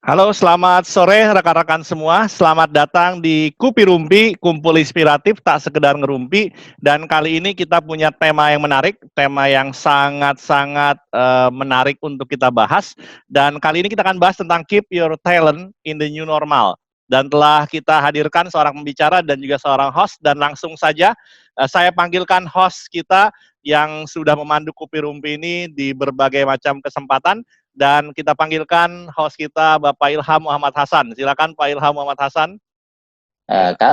Halo, selamat sore rekan-rekan semua. Selamat datang di Kupi Rumpi, kumpul inspiratif tak sekedar ngerumpi. Dan kali ini kita punya tema yang menarik, tema yang sangat-sangat menarik untuk kita bahas. Dan kali ini kita akan bahas tentang keep your talent in the new normal. Dan telah kita hadirkan seorang pembicara dan juga seorang host. Dan langsung saja saya panggilkan host kita yang sudah memandu Kupi Rumpi ini di berbagai macam kesempatan. Dan kita panggilkan host kita Bapak Ilham Muhammad Hasan. Silakan Pak Ilham Muhammad Hasan.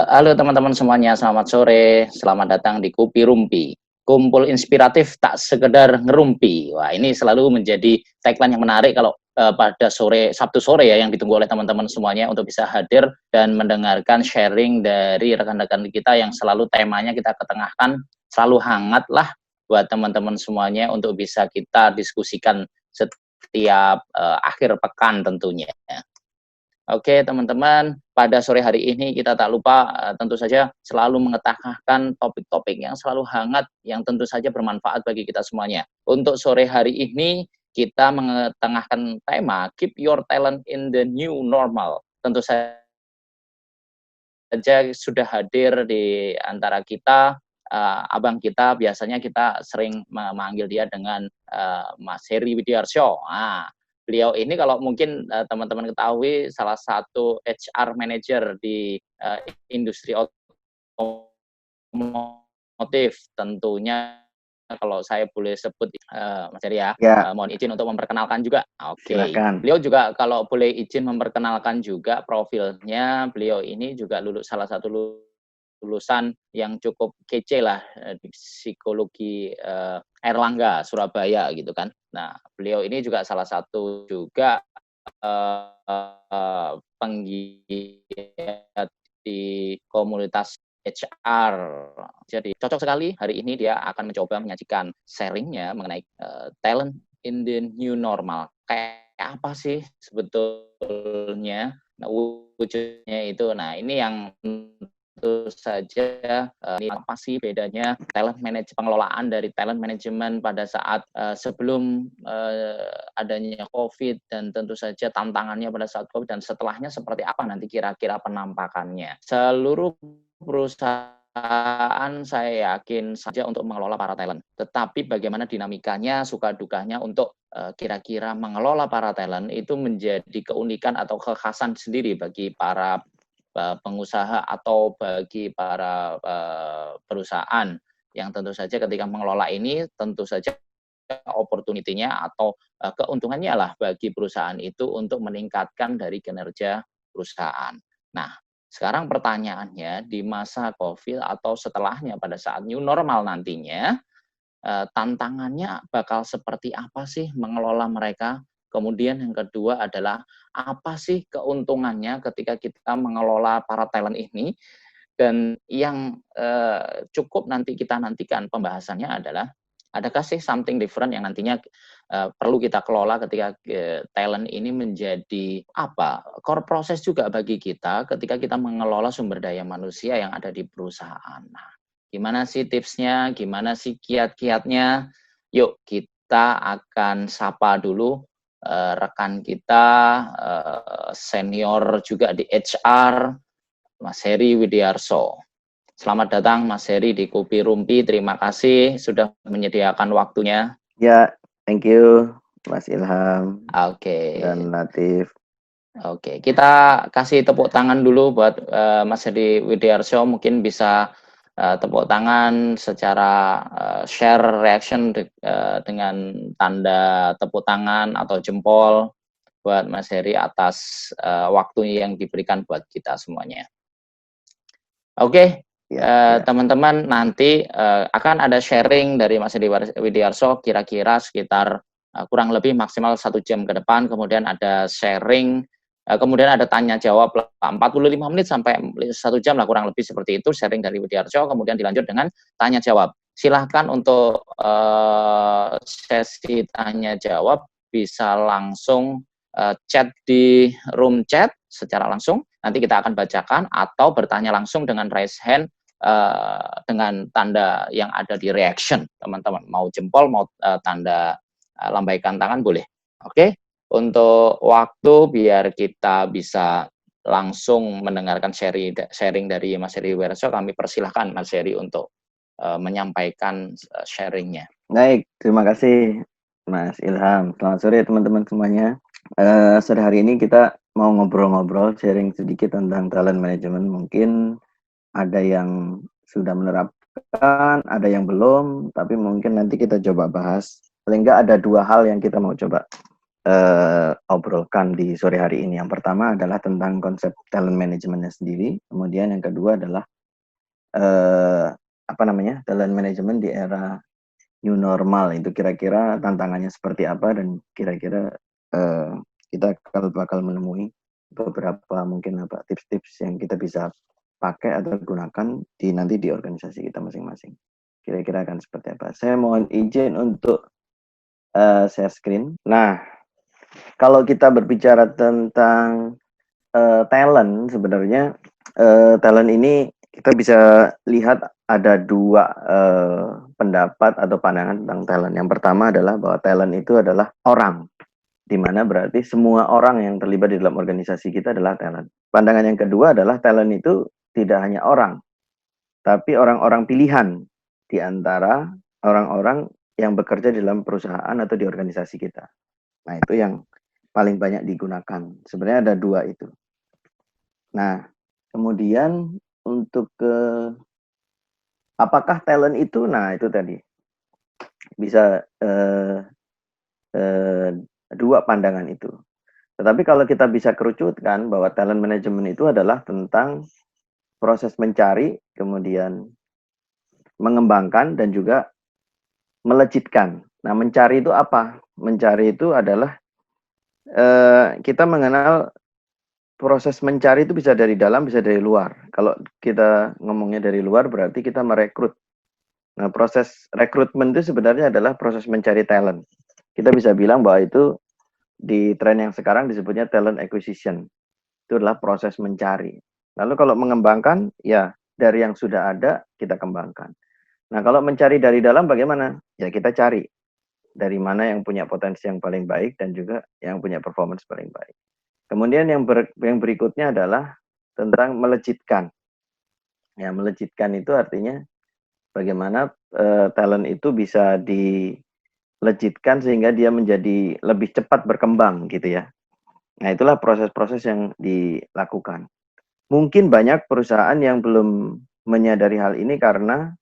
Halo teman-teman semuanya, selamat sore. Selamat datang di Kupi Rumpi. Kumpul inspiratif tak sekedar ngerumpi. Wah, ini selalu menjadi tagline yang menarik kalau pada Sabtu sore ya, yang ditunggu oleh teman-teman semuanya untuk bisa hadir dan mendengarkan sharing dari rekan-rekan kita yang selalu temanya kita ketengahkan, selalu hangat lah buat teman-teman semuanya untuk bisa kita diskusikan setiap akhir pekan tentunya. Oke teman-teman, pada sore hari ini kita tak lupa tentu saja selalu mengetengahkan topik-topik yang selalu hangat, yang tentu saja bermanfaat bagi kita semuanya. Untuk sore hari ini kita mengetengahkan tema Keep Your Talent in the New Normal. Tentu saja sudah hadir di antara kita abang kita, biasanya kita sering memanggil dia dengan Mas Heri Widiarsyo. Beliau ini kalau mungkin teman-teman ketahui salah satu HR manager di industri otomotif tentunya. Kalau saya boleh sebut Mas Heri ya, mohon izin untuk memperkenalkan juga. Oke. Beliau juga kalau boleh izin memperkenalkan juga profilnya, beliau ini juga salah satu lulusan yang cukup kece lah di psikologi Airlangga Surabaya gitu kan. Nah, beliau ini juga salah satu juga penggiat di komunitas HR. Jadi cocok sekali hari ini dia akan mencoba menyajikan sharingnya mengenai talent in the new normal. Kayak apa sih sebetulnya wujudnya itu? Nah, ini yang tentu saja apa sih bedanya pengelolaan dari talent management pada saat sebelum adanya COVID, dan tentu saja tantangannya pada saat COVID dan setelahnya seperti apa nanti kira-kira penampakannya. Seluruh perusahaan saya yakin saja untuk mengelola para talent, tetapi bagaimana dinamikanya, suka dukanya untuk kira-kira mengelola para talent itu menjadi keunikan atau kekhasan sendiri bagi para pengusaha atau bagi para perusahaan yang tentu saja ketika mengelola ini tentu saja opportunity-nya atau keuntungannya lah bagi perusahaan itu untuk meningkatkan dari kinerja perusahaan. Nah, sekarang pertanyaannya di masa COVID atau setelahnya pada saat new normal nantinya, tantangannya bakal seperti apa sih mengelola mereka? Kemudian yang kedua adalah apa sih keuntungannya ketika kita mengelola para talent ini? Dan yang cukup nanti kita nantikan pembahasannya adalah adakah sih something different yang nantinya perlu kita kelola ketika talent ini menjadi core proses juga bagi kita ketika kita mengelola sumber daya manusia yang ada di perusahaan. Nah, gimana sih tipsnya, gimana sih kiat-kiatnya? Yuk kita akan sapa dulu rekan kita senior juga di HR, Mas Heri Widiarsyo. Selamat datang Mas Heri di Kupi Rumpi. Terima kasih sudah menyediakan waktunya. Ya, thank you Mas Ilham. Oke. Dan Latif. Oke, kita kasih tepuk tangan dulu buat Mas Heri Widiarsyo. Mungkin bisa tepuk tangan secara share reaction dengan tanda tepuk tangan atau jempol buat Mas Heri atas waktu yang diberikan buat kita semuanya. Oke, teman-teman, nanti akan ada sharing dari Mas Heri Widiarsyo kira-kira sekitar kurang lebih maksimal 1 jam ke depan, kemudian ada sharing, kemudian ada tanya jawab 45 menit sampai 1 jam lah kurang lebih seperti itu sharing dari Widiarsyo, kemudian dilanjut dengan tanya jawab. Silahkan untuk sesi tanya jawab bisa langsung chat di room chat secara langsung, nanti kita akan bacakan, atau bertanya langsung dengan raise hand dengan tanda yang ada di reaction, teman-teman. Mau jempol, mau tanda lambaikan tangan boleh. Oke, untuk waktu biar kita bisa langsung mendengarkan sharing dari Mas Heri Werso, kami persilahkan Mas Heri untuk menyampaikan sharingnya. Baik, terima kasih Mas Ilham. Selamat sore teman-teman semuanya. Sore hari ini kita mau ngobrol-ngobrol, sharing sedikit tentang talent management. Mungkin ada yang sudah menerapkan, ada yang belum, tapi mungkin nanti kita coba bahas. Paling nggak ada dua hal yang kita mau coba obrolkan di sore hari ini. Yang pertama adalah tentang konsep talent managementnya sendiri. Kemudian yang kedua adalah talent management di era new normal, itu kira-kira tantangannya seperti apa, dan kira-kira kita bakal menemui beberapa mungkin tips-tips yang kita bisa pakai atau gunakan nanti di organisasi kita masing-masing. Kira-kira akan seperti apa. Saya mohon izin untuk share screen. Nah, kalau kita berbicara tentang talent, sebenarnya talent ini kita bisa lihat ada dua pendapat atau pandangan tentang talent. Yang pertama adalah bahwa talent itu adalah orang, di mana berarti semua orang yang terlibat di dalam organisasi kita adalah talent. Pandangan yang kedua adalah talent itu tidak hanya orang, tapi orang-orang pilihan di antara orang-orang yang bekerja di dalam perusahaan atau di organisasi kita. Nah, itu yang paling banyak digunakan. Sebenarnya ada dua itu. Nah, kemudian untuk apakah talent itu? Nah, itu tadi bisa dua pandangan itu. Tetapi kalau kita bisa kerucutkan bahwa talent management itu adalah tentang proses mencari, kemudian mengembangkan, dan juga melejitkan. Nah, mencari itu apa? Mencari itu adalah kita mengenal proses mencari itu bisa dari dalam, bisa dari luar. Kalau kita ngomongnya dari luar, berarti kita merekrut. Nah, proses rekrutmen itu sebenarnya adalah proses mencari talent. Kita bisa bilang bahwa itu di tren yang sekarang disebutnya talent acquisition. Itu adalah proses mencari. Lalu kalau mengembangkan, ya dari yang sudah ada, kita kembangkan. Nah, kalau mencari dari dalam bagaimana? Ya kita cari dari mana yang punya potensi yang paling baik dan juga yang punya performance paling baik. Kemudian yang berikutnya adalah tentang melejitkan. Ya, melejitkan itu artinya bagaimana talent itu bisa dilejitkan sehingga dia menjadi lebih cepat berkembang gitu ya. Nah, itulah proses-proses yang dilakukan. Mungkin banyak perusahaan yang belum menyadari hal ini karena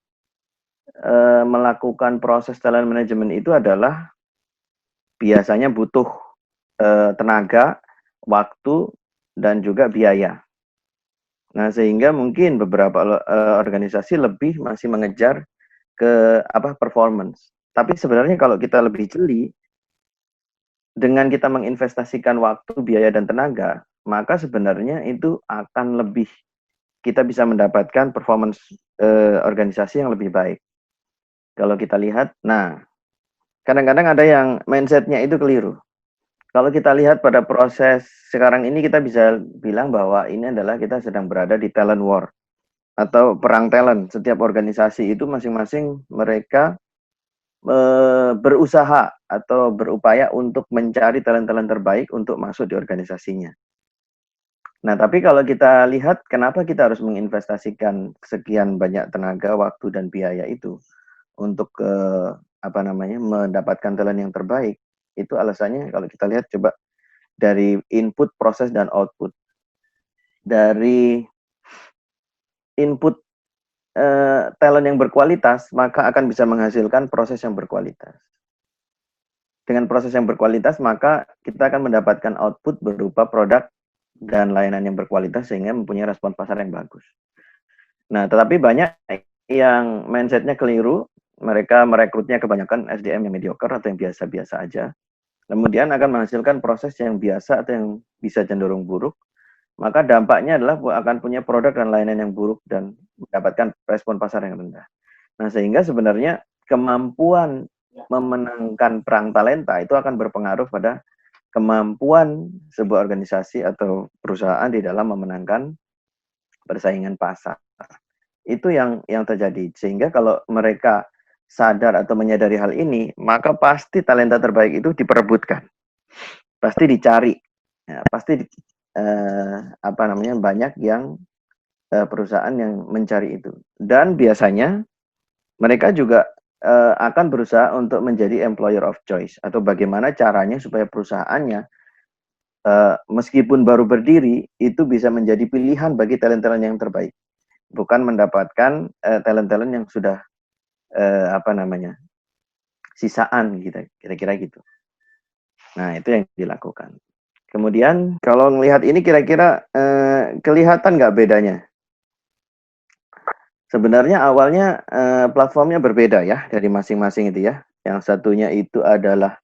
melakukan proses talent management itu adalah biasanya butuh tenaga, waktu, dan juga biaya. Nah, sehingga mungkin beberapa organisasi masih mengejar ke performance. Tapi sebenarnya kalau kita lebih jeli, dengan kita menginvestasikan waktu, biaya, dan tenaga, maka sebenarnya itu akan lebih kita bisa mendapatkan performance organisasi yang lebih baik. Kalau kita lihat, nah, kadang-kadang ada yang mindsetnya itu keliru. Kalau kita lihat pada proses sekarang ini, kita bisa bilang bahwa ini adalah kita sedang berada di talent war atau perang talent. Setiap organisasi itu masing-masing mereka berusaha atau berupaya untuk mencari talent-talent terbaik untuk masuk di organisasinya. Nah, tapi kalau kita lihat kenapa kita harus menginvestasikan sekian banyak tenaga, waktu, dan biaya itu untuk mendapatkan talent yang terbaik, itu alasannya kalau kita lihat coba dari input, proses, dan output. Dari input talent yang berkualitas, maka akan bisa menghasilkan proses yang berkualitas. Dengan proses yang berkualitas, maka kita akan mendapatkan output berupa produk dan layanan yang berkualitas sehingga mempunyai respon pasar yang bagus. Nah, tetapi banyak yang mindsetnya keliru, mereka merekrutnya kebanyakan SDM yang mediocre atau yang biasa-biasa aja. Kemudian akan menghasilkan proses yang biasa atau yang bisa cenderung buruk, maka dampaknya adalah akan punya produk dan layanan yang buruk dan mendapatkan respon pasar yang rendah. Nah, sehingga sebenarnya kemampuan memenangkan perang talenta itu akan berpengaruh pada kemampuan sebuah organisasi atau perusahaan di dalam memenangkan persaingan pasar. Itu yang terjadi. Sehingga kalau mereka sadar atau menyadari hal ini, maka pasti talenta terbaik itu diperebutkan. Pasti dicari. Ya, pasti banyak yang perusahaan yang mencari itu. Dan biasanya mereka juga akan berusaha untuk menjadi employer of choice, atau bagaimana caranya supaya perusahaannya meskipun baru berdiri itu bisa menjadi pilihan bagi talent-talent yang terbaik, bukan mendapatkan talent-talent yang sudah sisaan gitu, kira-kira gitu. Nah, itu yang dilakukan. Kemudian kalau melihat ini kira-kira kelihatan nggak bedanya? Sebenarnya awalnya platformnya berbeda ya dari masing-masing itu ya. Yang satunya itu adalah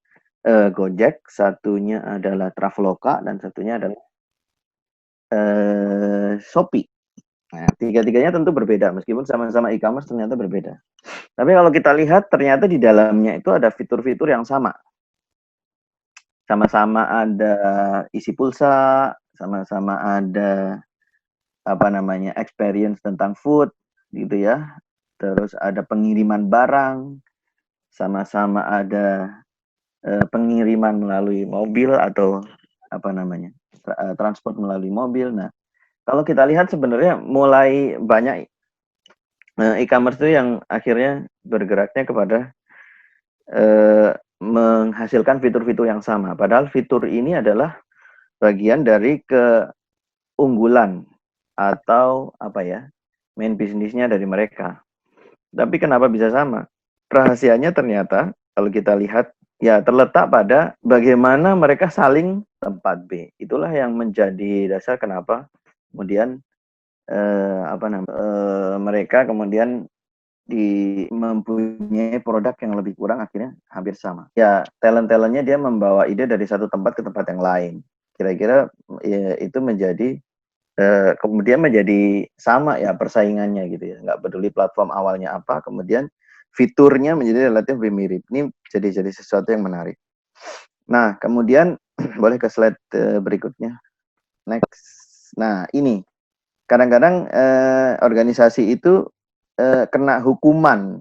Gojek, satunya adalah Traveloka, dan satunya adalah Shopee. Nah, tiga-tiganya tentu berbeda, meskipun sama-sama e-commerce ternyata berbeda. Tapi kalau kita lihat ternyata di dalamnya itu ada fitur-fitur yang sama. Sama-sama ada isi pulsa, sama-sama ada experience tentang food gitu ya. Terus ada pengiriman barang, sama-sama ada pengiriman melalui mobil atau transport melalui mobil. Nah, kalau kita lihat sebenarnya mulai banyak e-commerce itu yang akhirnya bergeraknya kepada menghasilkan fitur-fitur yang sama. Padahal fitur ini adalah bagian dari keunggulan atau main bisnisnya dari mereka. Tapi kenapa bisa sama? Rahasianya ternyata kalau kita lihat ya terletak pada bagaimana mereka saling tempat B. Itulah yang menjadi dasar kenapa kemudian mereka kemudian mempunyai produk yang lebih kurang akhirnya hampir sama. Ya, talent-talentnya dia membawa ide dari satu tempat ke tempat yang lain. Kira-kira ya, itu menjadi kemudian menjadi sama ya persaingannya gitu ya. Nggak peduli platform awalnya apa, kemudian fiturnya menjadi relatif lebih mirip. Ini jadi sesuatu yang menarik. Nah, kemudian boleh ke slide berikutnya. Next. Nah, ini kadang-kadang organisasi itu kena hukuman.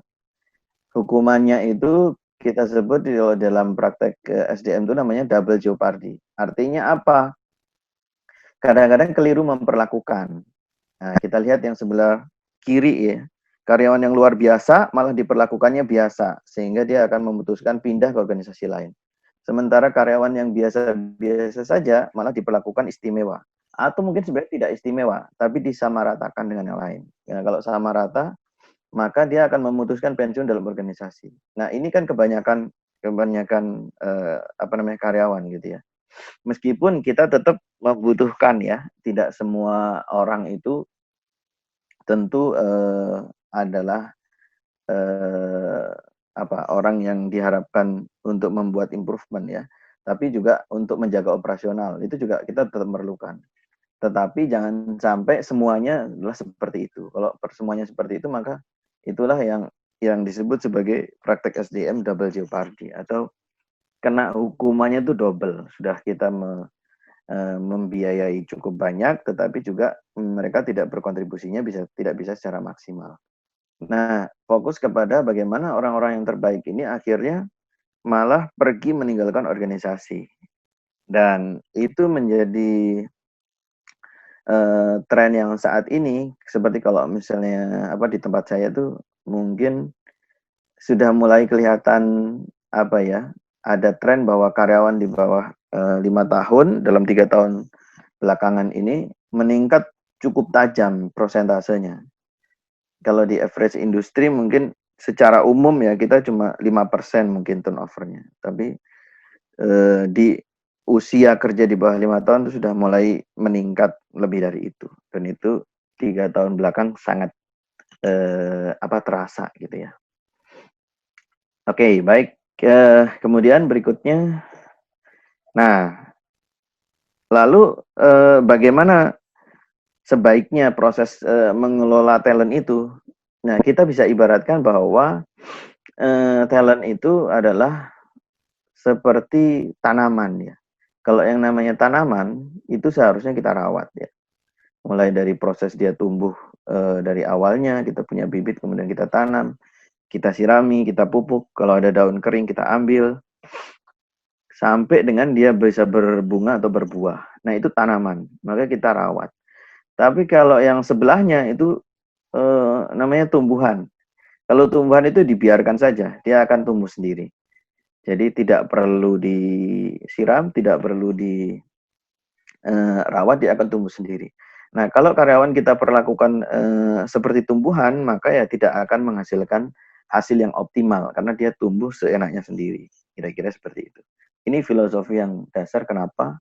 Hukumannya itu kita sebut dalam praktek SDM itu namanya double jeopardy. Artinya apa? Kadang-kadang keliru memperlakukan. Nah, kita lihat yang sebelah kiri ya. Karyawan yang luar biasa malah diperlakukannya biasa, sehingga dia akan memutuskan pindah ke organisasi lain. Sementara karyawan yang biasa-biasa saja malah diperlakukan istimewa. Atau mungkin sebenarnya tidak istimewa, tapi disamaratakan dengan yang lain. Ya, kalau sama rata, maka dia akan memutuskan pensiun dalam organisasi. Nah, ini kan kebanyakan karyawan gitu ya. Meskipun kita tetap membutuhkan ya, tidak semua orang itu tentu adalah orang yang diharapkan untuk membuat improvement ya. Tapi juga untuk menjaga operasional, itu juga kita tetap memerlukan. Tetapi jangan sampai semuanya adalah seperti itu. Kalau semuanya seperti itu, maka itulah yang disebut sebagai praktek SDM double jeopardy, atau kena hukumannya itu double. Sudah kita membiayai cukup banyak, tetapi juga mereka tidak berkontribusinya tidak bisa secara maksimal. Nah, fokus kepada bagaimana orang-orang yang terbaik ini akhirnya malah pergi meninggalkan organisasi. Dan itu menjadi tren yang saat ini, seperti kalau misalnya di tempat saya tuh mungkin sudah mulai kelihatan ada tren bahwa karyawan di bawah 5 tahun dalam 3 tahun belakangan ini meningkat cukup tajam prosentasenya. Kalau di average industri mungkin secara umum ya kita cuma 5% mungkin turnovernya, tapi di usia kerja di bawah 5 tahun itu sudah mulai meningkat lebih dari itu, dan itu 3 tahun belakang sangat terasa gitu ya. Oke, baik. Kemudian berikutnya, nah, lalu bagaimana sebaiknya proses mengelola talent itu? Nah, kita bisa ibaratkan bahwa talent itu adalah seperti tanaman ya. Kalau yang namanya tanaman itu seharusnya kita rawat ya. Mulai dari proses dia tumbuh dari awalnya kita punya bibit kemudian kita tanam, kita sirami, kita pupuk. Kalau ada daun kering kita ambil sampai dengan dia bisa berbunga atau berbuah. Nah, itu tanaman, maka kita rawat. Tapi kalau yang sebelahnya itu namanya tumbuhan. Kalau tumbuhan itu dibiarkan saja, dia akan tumbuh sendiri. Jadi tidak perlu disiram, tidak perlu dirawat, dia akan tumbuh sendiri. Nah, kalau karyawan kita perlakukan seperti tumbuhan, maka ya tidak akan menghasilkan hasil yang optimal karena dia tumbuh seenaknya sendiri. Kira-kira seperti itu. Ini filosofi yang dasar kenapa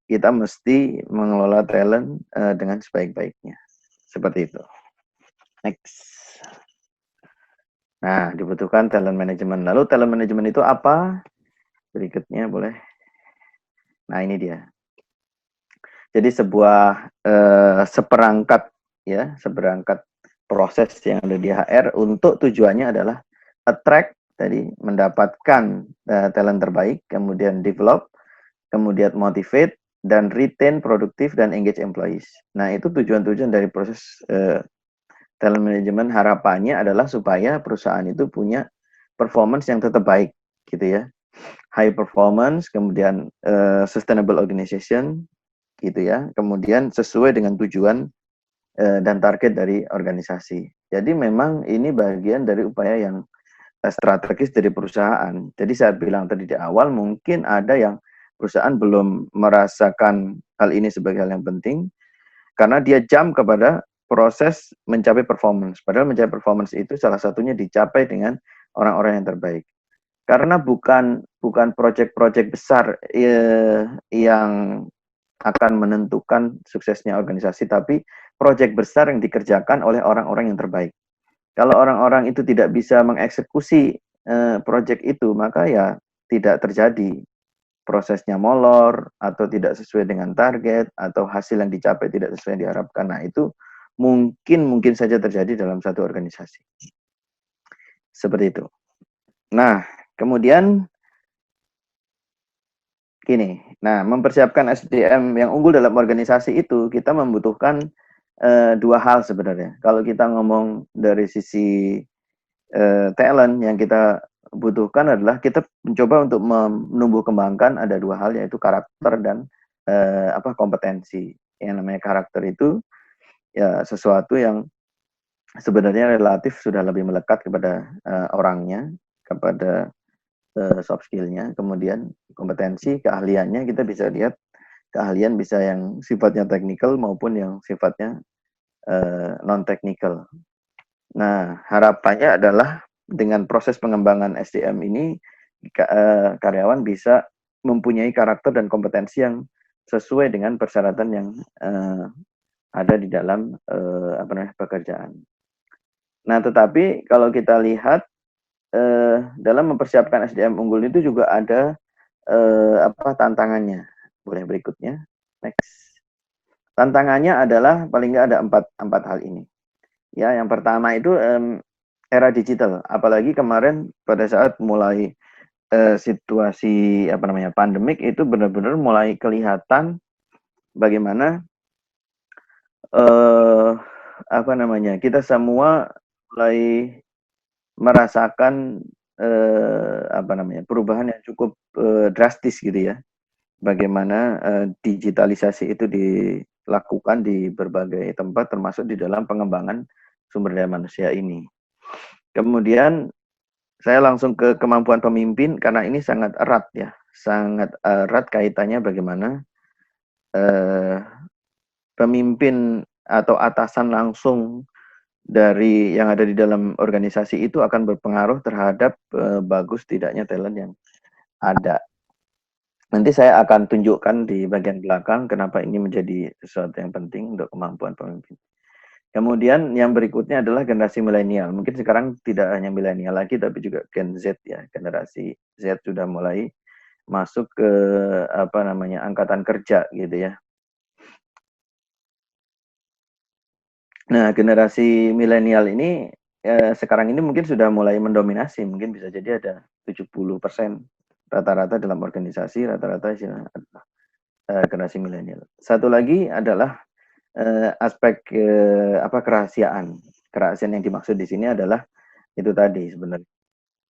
kita mesti mengelola talent dengan sebaik-baiknya. Seperti itu. Next. Nah, dibutuhkan talent management. Lalu talent management itu apa? Berikutnya boleh. Nah, ini dia. Jadi sebuah seperangkat proses yang ada di HR untuk tujuannya adalah attract tadi mendapatkan talent terbaik, kemudian develop, kemudian motivate dan retain produktif dan engage employees. Nah, itu tujuan-tujuan dari proses talent management. Harapannya adalah supaya perusahaan itu punya performance yang tetap baik gitu ya. High performance, kemudian sustainable organization gitu ya. Kemudian sesuai dengan tujuan dan target dari organisasi. Jadi memang ini bagian dari upaya yang strategis dari perusahaan. Jadi saya bilang tadi di awal mungkin ada yang perusahaan belum merasakan hal ini sebagai hal yang penting karena dia jam kepada proses mencapai performance. Padahal mencapai performance itu salah satunya dicapai dengan orang-orang yang terbaik. Karena bukan proyek-proyek besar yang akan menentukan suksesnya organisasi, tapi proyek besar yang dikerjakan oleh orang-orang yang terbaik. Kalau orang-orang itu tidak bisa mengeksekusi proyek itu, maka ya tidak terjadi prosesnya molor atau tidak sesuai dengan target atau hasil yang dicapai tidak sesuai yang diharapkan. Nah, itu mungkin saja terjadi dalam satu organisasi. Seperti itu. Nah, kemudian gini, nah mempersiapkan SDM yang unggul dalam organisasi itu kita membutuhkan dua hal sebenarnya. Kalau kita ngomong dari sisi talent yang kita butuhkan adalah kita mencoba untuk menumbuh kembangkan ada dua hal yaitu karakter dan kompetensi. Yang namanya karakter itu ya sesuatu yang sebenarnya relatif sudah lebih melekat kepada orangnya, kepada soft skill-nya, kemudian kompetensi, keahliannya kita bisa lihat keahlian bisa yang sifatnya teknikal maupun yang sifatnya non-teknikal. Nah, harapannya adalah dengan proses pengembangan SDM ini karyawan bisa mempunyai karakter dan kompetensi yang sesuai dengan persyaratan yang ada di dalam pekerjaan. Nah, tetapi kalau kita lihat dalam mempersiapkan SDM unggul itu juga ada tantangannya. Boleh berikutnya. Next. Tantangannya adalah paling nggak ada empat hal ini. Ya, yang pertama itu era digital. Apalagi kemarin pada saat mulai situasi pandemik itu benar-benar mulai kelihatan bagaimana kita semua mulai merasakan perubahan yang cukup drastis gitu ya. Bagaimana digitalisasi itu dilakukan di berbagai tempat termasuk di dalam pengembangan sumber daya manusia ini. Kemudian saya langsung ke kemampuan pemimpin karena ini sangat erat ya, sangat erat kaitannya bagaimana pemimpin atau atasan langsung dari yang ada di dalam organisasi itu akan berpengaruh terhadap bagus tidaknya talent yang ada. Nanti saya akan tunjukkan di bagian belakang kenapa ini menjadi sesuatu yang penting untuk kemampuan pemimpin. Kemudian yang berikutnya adalah generasi milenial. Mungkin sekarang tidak hanya milenial lagi, tapi juga Gen Z ya. Generasi Z sudah mulai masuk ke angkatan kerja gitu ya. Nah, generasi milenial ini sekarang ini mungkin sudah mulai mendominasi. Mungkin bisa jadi ada 70% rata-rata dalam organisasi, rata-rata generasi milenial. Satu lagi adalah aspek kerahasiaan. Kerahasiaan yang dimaksud di sini adalah itu tadi sebenarnya.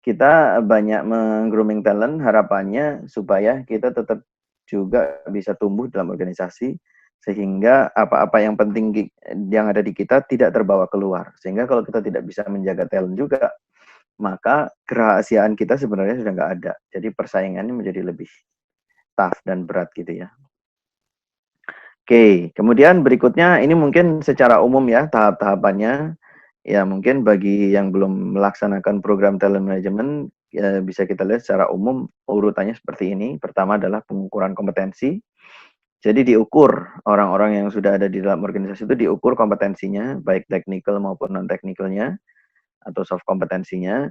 Kita banyak meng-grooming talent, harapannya supaya kita tetap juga bisa tumbuh dalam organisasi, sehingga apa-apa yang penting yang ada di kita tidak terbawa keluar. Sehingga kalau kita tidak bisa menjaga talent juga, maka kerahasiaan kita sebenarnya sudah nggak ada. Jadi persaingannya menjadi lebih tough dan berat gitu ya. Oke, kemudian berikutnya ini mungkin secara umum ya tahap-tahapannya. Ya mungkin bagi yang belum melaksanakan program talent management ya, bisa kita lihat secara umum urutannya seperti ini. Pertama adalah pengukuran kompetensi. Jadi diukur orang-orang yang sudah ada di dalam organisasi itu diukur kompetensinya, baik teknikal maupun non-teknikalnya atau soft kompetensinya.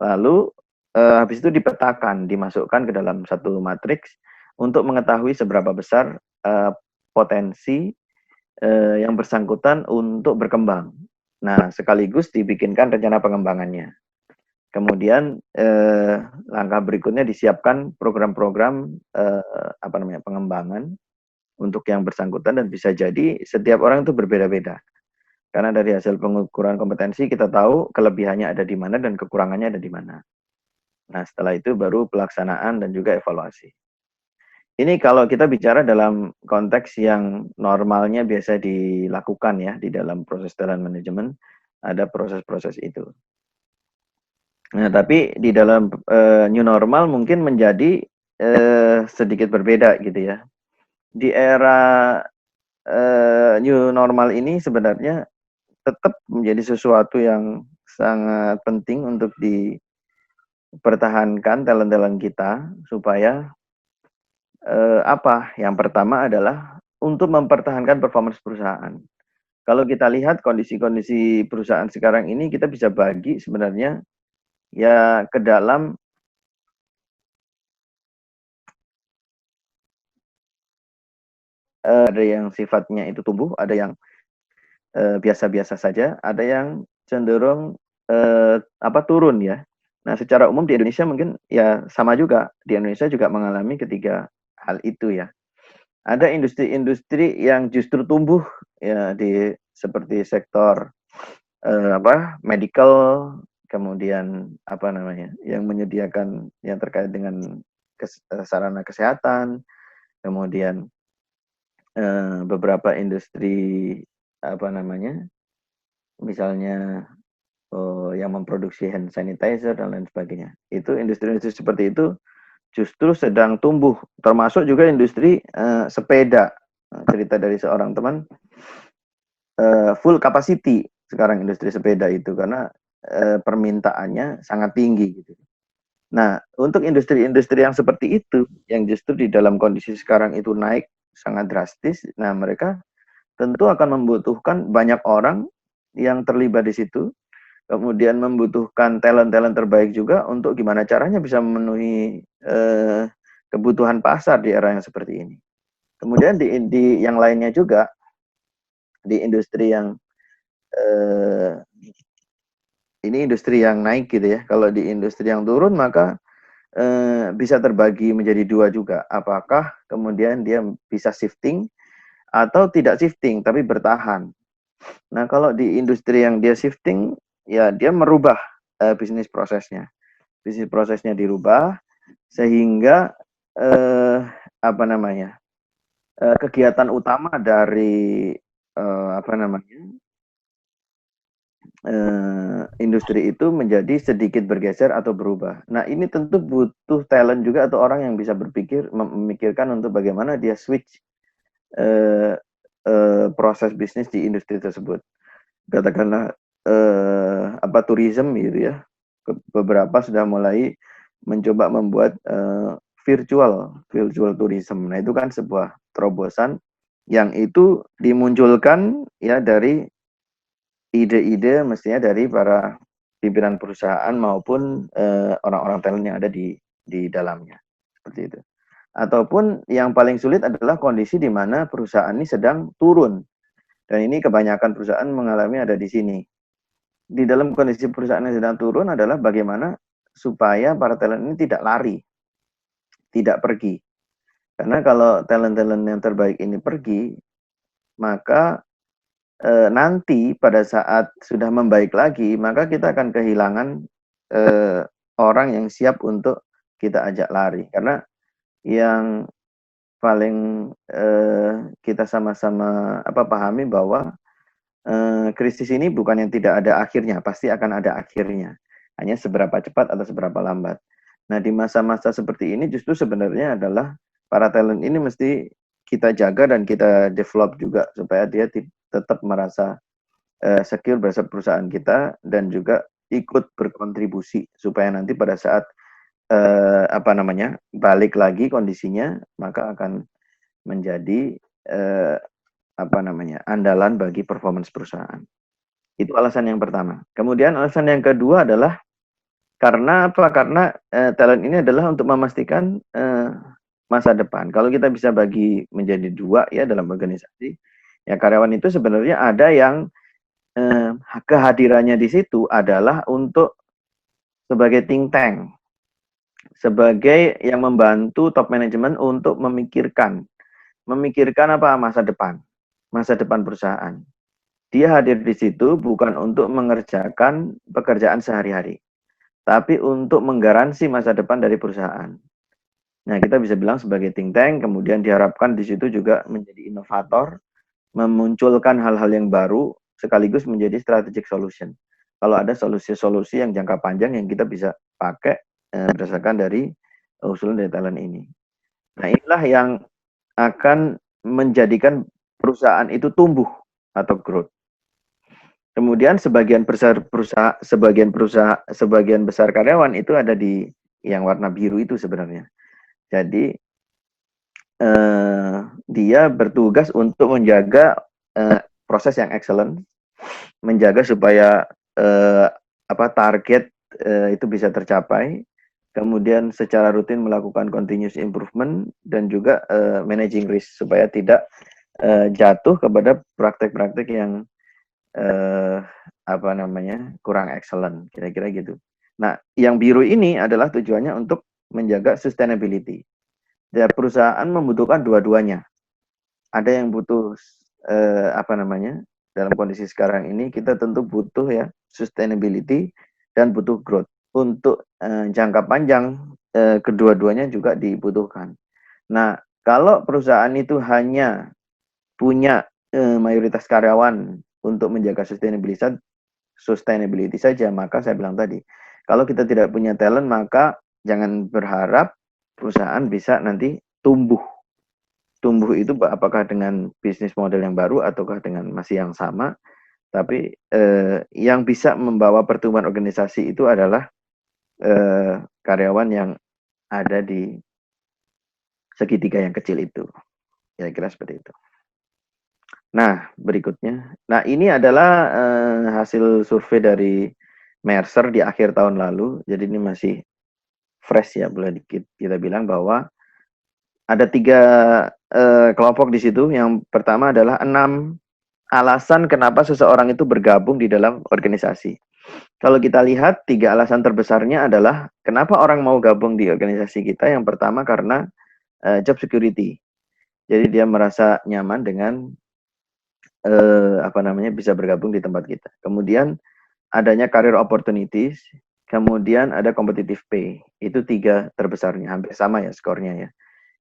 Lalu habis itu dipetakan, dimasukkan ke dalam satu matriks untuk mengetahui seberapa besar potensi yang bersangkutan untuk berkembang. Nah, sekaligus dibikinkan rencana pengembangannya. Kemudian langkah berikutnya disiapkan program-program pengembangan untuk yang bersangkutan, dan bisa jadi setiap orang itu berbeda-beda. Karena dari hasil pengukuran kompetensi kita tahu kelebihannya ada di mana dan kekurangannya ada di mana. Nah, setelah itu baru pelaksanaan dan juga evaluasi. Ini kalau kita bicara dalam konteks yang normalnya biasa dilakukan ya di dalam proses talent management, ada proses-proses itu. Nah, tapi di dalam new normal mungkin menjadi sedikit berbeda gitu ya. Di era new normal ini sebenarnya tetap menjadi sesuatu yang sangat penting untuk dipertahankan talent-talent kita supaya yang pertama adalah untuk mempertahankan performance perusahaan. Kalau kita lihat kondisi-kondisi perusahaan sekarang ini, kita bisa bagi sebenarnya ya ke dalam ada yang sifatnya itu tumbuh, ada yang biasa-biasa saja, ada yang cenderung turun ya. Nah, secara umum di Indonesia mungkin ya sama juga. Di Indonesia juga mengalami ketiga hal itu ya. Ada industri-industri yang justru tumbuh ya seperti sektor medical, kemudian yang menyediakan yang terkait dengan sarana kesehatan, kemudian beberapa industri misalnya yang memproduksi hand sanitizer dan lain sebagainya. Itu industri-industri seperti itu justru sedang tumbuh, termasuk juga industri sepeda. Cerita dari seorang teman, full capacity sekarang industri sepeda itu karena permintaannya sangat tinggi gitu. Nah, untuk industri-industri yang seperti itu, yang justru di dalam kondisi sekarang itu naik sangat drastis, nah mereka tentu akan membutuhkan banyak orang yang terlibat di situ, kemudian membutuhkan talent-talent terbaik juga untuk gimana caranya bisa memenuhi kebutuhan pasar di era yang seperti ini. Kemudian di yang lainnya juga, di industri yang ini industri yang naik gitu ya. Kalau di industri yang turun maka bisa terbagi menjadi dua juga. Apakah kemudian dia bisa shifting atau tidak shifting tapi bertahan. Nah, kalau di industri yang dia shifting, ya dia merubah bisnis prosesnya. Bisnis prosesnya dirubah sehingga kegiatan utama dari industri itu menjadi sedikit bergeser atau berubah. Nah, ini tentu butuh talent juga atau orang yang bisa memikirkan untuk bagaimana dia switch proses bisnis di industri tersebut. Katakanlah tourism gitu ya. Beberapa sudah mulai mencoba membuat virtual tourism. Nah, itu kan sebuah terobosan yang itu dimunculkan ya dari ide-ide mestinya dari para pimpinan perusahaan maupun orang-orang talent yang ada di dalamnya. Seperti itu. Ataupun yang paling sulit adalah kondisi di mana perusahaan ini sedang turun. Dan ini kebanyakan perusahaan mengalami ada di sini. Di dalam kondisi perusahaan yang sedang turun adalah bagaimana supaya para talent ini tidak lari, tidak pergi. Karena kalau talent-talent yang terbaik ini pergi, maka nanti pada saat sudah membaik lagi, maka kita akan kehilangan orang yang siap untuk kita ajak lari. Karena yang paling kita sama-sama pahami bahwa krisis ini bukan yang tidak ada akhirnya, pasti akan ada akhirnya. Hanya seberapa cepat atau seberapa lambat. Nah, di masa-masa seperti ini justru sebenarnya adalah para talent ini mesti kita jaga dan kita develop juga supaya dia tetap merasa secure bersama perusahaan kita dan juga ikut berkontribusi supaya nanti pada saat balik lagi kondisinya, maka akan menjadi andalan bagi performance perusahaan. Itu alasan yang pertama. Kemudian alasan yang kedua adalah karena apa? Karena talent ini adalah untuk memastikan masa depan. Kalau kita bisa bagi menjadi dua ya dalam organisasi, ya karyawan itu sebenarnya ada yang kehadirannya di situ adalah untuk sebagai think tank, sebagai yang membantu top management untuk memikirkan apa masa depan perusahaan. Dia hadir di situ bukan untuk mengerjakan pekerjaan sehari-hari, tapi untuk menggaransi masa depan dari perusahaan. Nah, kita bisa bilang sebagai think tank, kemudian diharapkan di situ juga menjadi inovator, memunculkan hal-hal yang baru, sekaligus menjadi strategic solution. Kalau ada solusi-solusi yang jangka panjang yang kita bisa pakai berdasarkan dari usulan dari talent ini. Nah, inilah yang akan menjadikan perusahaan itu tumbuh atau growth. Kemudian sebagian besar karyawan itu ada di yang warna biru itu sebenarnya. Jadi dia bertugas untuk menjaga proses yang excellent, menjaga supaya target itu bisa tercapai, kemudian secara rutin melakukan continuous improvement dan juga managing risk supaya tidak jatuh kepada praktek-praktek yang kurang excellent, kira-kira gitu. Nah, yang biru ini adalah tujuannya untuk menjaga sustainability. Ya, perusahaan membutuhkan dua-duanya. Ada yang butuh dalam kondisi sekarang ini kita tentu butuh ya sustainability dan butuh growth. Untuk jangka panjang kedua-duanya juga dibutuhkan. Nah, kalau perusahaan itu hanya punya mayoritas karyawan untuk menjaga sustainability saja, maka saya bilang tadi, kalau kita tidak punya talent, maka jangan berharap perusahaan bisa nanti tumbuh. Tumbuh itu apakah dengan bisnis model yang baru ataukah dengan masih yang sama, tapi yang bisa membawa pertumbuhan organisasi itu adalah karyawan yang ada di segitiga yang kecil itu. Kira-kira seperti itu. Nah, berikutnya. Nah, ini adalah hasil survei dari Mercer di akhir tahun lalu. Jadi ini masih fresh ya, boleh kita bilang bahwa ada 3 kelompok di situ. Yang pertama adalah 6 alasan kenapa seseorang itu bergabung di dalam organisasi. Kalau kita lihat 3 alasan terbesarnya adalah kenapa orang mau gabung di organisasi kita. Yang pertama karena job security. Jadi dia merasa nyaman dengan bisa bergabung di tempat kita. Kemudian adanya career opportunities, kemudian ada competitive pay. Itu 3 terbesarnya, hampir sama ya skornya ya.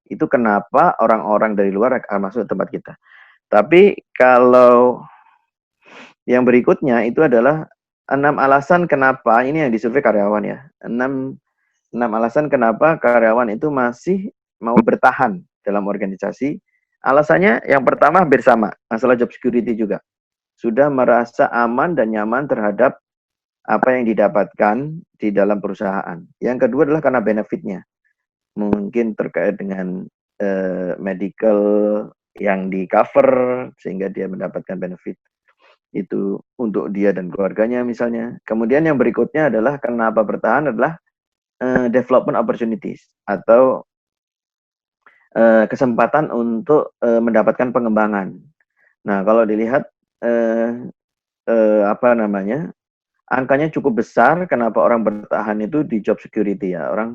Itu kenapa orang-orang dari luar akan masuk ke tempat kita. Tapi kalau yang berikutnya itu adalah 6 alasan kenapa, ini yang disurvei karyawan ya. 6 alasan kenapa karyawan itu masih mau bertahan dalam organisasi. Alasannya yang pertama hampir sama, masalah job security juga. Sudah merasa aman dan nyaman terhadap apa yang didapatkan di dalam perusahaan. Yang kedua adalah karena benefitnya. Mungkin terkait dengan medical yang di cover sehingga dia mendapatkan benefit itu untuk dia dan keluarganya misalnya. Kemudian yang berikutnya adalah kenapa bertahan adalah development opportunities atau kesempatan untuk mendapatkan pengembangan. Nah, kalau dilihat angkanya cukup besar. Kenapa orang bertahan itu di job security ya, orang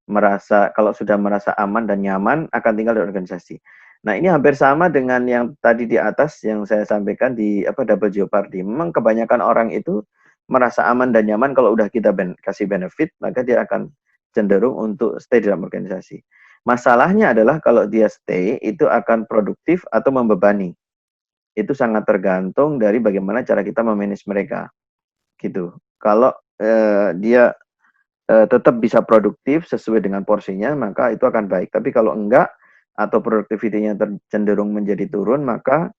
kalau sudah merasa aman dan nyaman akan tinggal di organisasi. Nah, ini hampir sama dengan yang tadi di atas yang saya sampaikan di double jeopardy. Memang kebanyakan orang itu merasa aman dan nyaman kalau udah kita kasih benefit, maka dia akan cenderung untuk stay dalam organisasi. Masalahnya adalah kalau dia stay itu akan produktif atau membebani. Itu sangat tergantung dari bagaimana cara kita memanage mereka. Gitu. Kalau dia tetap bisa produktif sesuai dengan porsinya, maka itu akan baik. Tapi kalau enggak, atau produktivitinya cenderung menjadi turun, maka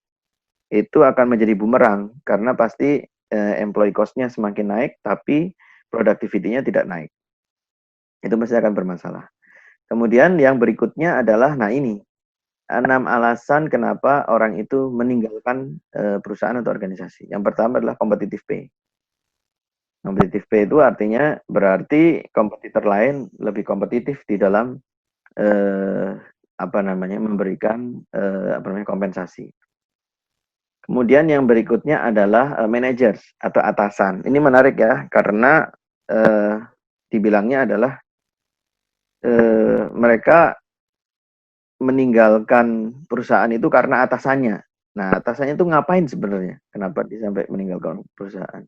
itu akan menjadi bumerang. Karena pasti employee cost-nya semakin naik, tapi productivity-nya tidak naik. Itu pasti akan bermasalah. Kemudian yang berikutnya adalah, nah ini, 6 alasan kenapa orang itu meninggalkan perusahaan atau organisasi. Yang pertama adalah competitive pay. Competitive pay itu artinya berarti kompetitor lain lebih kompetitif di dalam memberikan kompensasi. Kemudian yang berikutnya adalah managers atau atasan. Ini menarik ya, karena dibilangnya adalah mereka meninggalkan perusahaan itu karena atasannya. Nah, atasannya itu ngapain sebenarnya? Kenapa dia sampai meninggalkan perusahaan?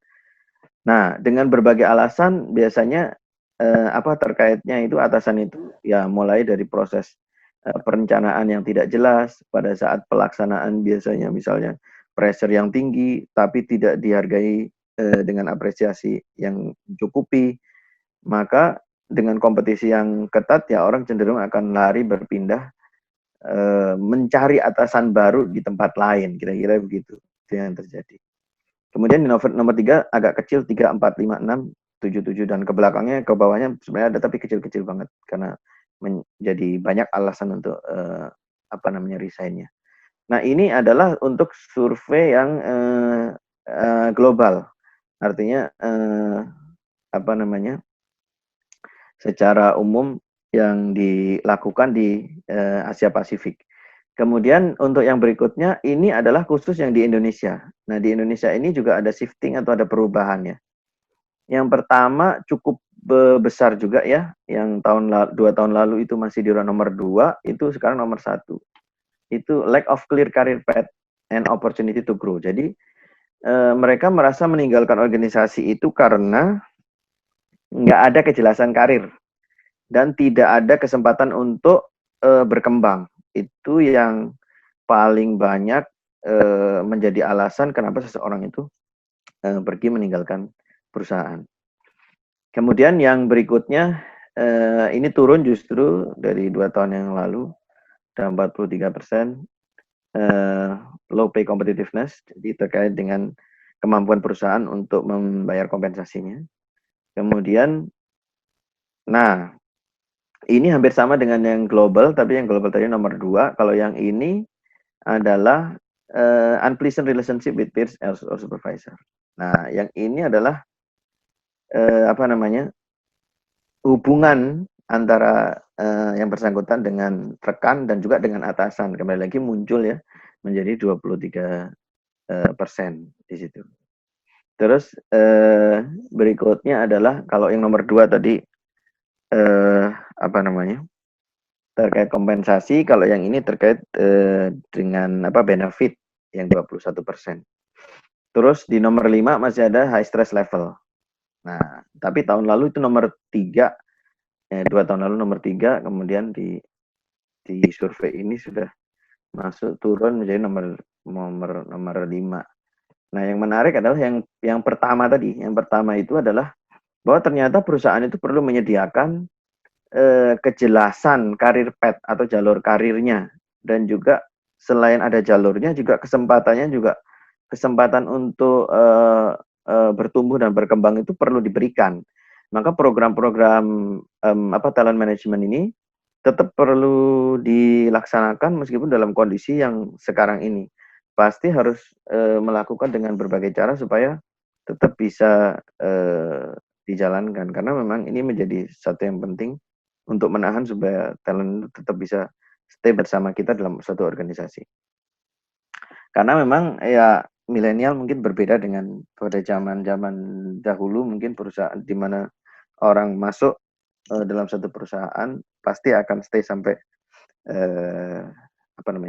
Nah, dengan berbagai alasan biasanya terkaitnya itu atasan itu ya mulai dari proses perencanaan yang tidak jelas, pada saat pelaksanaan biasanya misalnya pressure yang tinggi tapi tidak dihargai dengan apresiasi yang mencukupi, maka dengan kompetisi yang ketat ya orang cenderung akan lari berpindah mencari atasan baru di tempat lain, kira-kira begitu itu yang terjadi. Kemudian di nomor 3 agak kecil, 3, 4, 5, 6, 7, 7 dan ke belakangnya, ke bawahnya sebenarnya ada tapi kecil-kecil banget karena menjadi banyak alasan untuk resign-nya. Nah, ini adalah untuk survei yang global. Artinya secara umum yang dilakukan di Asia Pasifik. Kemudian untuk yang berikutnya, ini adalah khusus yang di Indonesia. Nah, di Indonesia ini juga ada shifting atau ada perubahan ya. Yang pertama cukup besar juga ya, yang 2 tahun lalu itu masih di nomor 2, itu sekarang nomor 1. Itu lack of clear career path and opportunity to grow. Jadi mereka merasa meninggalkan organisasi itu karena nggak ada kejelasan karir dan tidak ada kesempatan untuk berkembang. Itu yang paling banyak menjadi alasan kenapa seseorang itu pergi meninggalkan perusahaan. Kemudian yang berikutnya, ini turun justru dari 2 tahun yang lalu, ada 43%, low pay competitiveness, jadi terkait dengan kemampuan perusahaan untuk membayar kompensasinya. Kemudian, nah, ini hampir sama dengan yang global, tapi yang global tadi nomor 2. Kalau yang ini adalah unpleasant relationship with peers or supervisor. Nah, yang ini adalah hubungan antara yang bersangkutan dengan rekan dan juga dengan atasan. Kembali lagi muncul ya, menjadi 23% di situ. Terus berikutnya adalah kalau yang nomor 2 tadi terkait kompensasi, kalau yang ini terkait dengan benefit yang 21%. Terus di nomor 5 masih ada high stress level. Nah, tapi tahun lalu itu nomor 3, 2 tahun lalu nomor 3, kemudian di survei ini sudah masuk turun menjadi nomor 5. Nah, yang menarik adalah yang pertama tadi. Yang pertama itu adalah bahwa ternyata perusahaan itu perlu menyediakan kejelasan karir path atau jalur karirnya, dan juga selain ada jalurnya juga kesempatan untuk bertumbuh dan berkembang itu perlu diberikan. Maka program-program talent management ini tetap perlu dilaksanakan meskipun dalam kondisi yang sekarang ini. Pasti harus melakukan dengan berbagai cara supaya tetap bisa dijalankan, karena memang ini menjadi satu yang penting untuk menahan supaya talent tetap bisa stay bersama kita dalam suatu organisasi. Karena memang ya milenial mungkin berbeda dengan pada zaman dahulu, mungkin perusahaan di mana orang masuk dalam satu perusahaan pasti akan stay sampai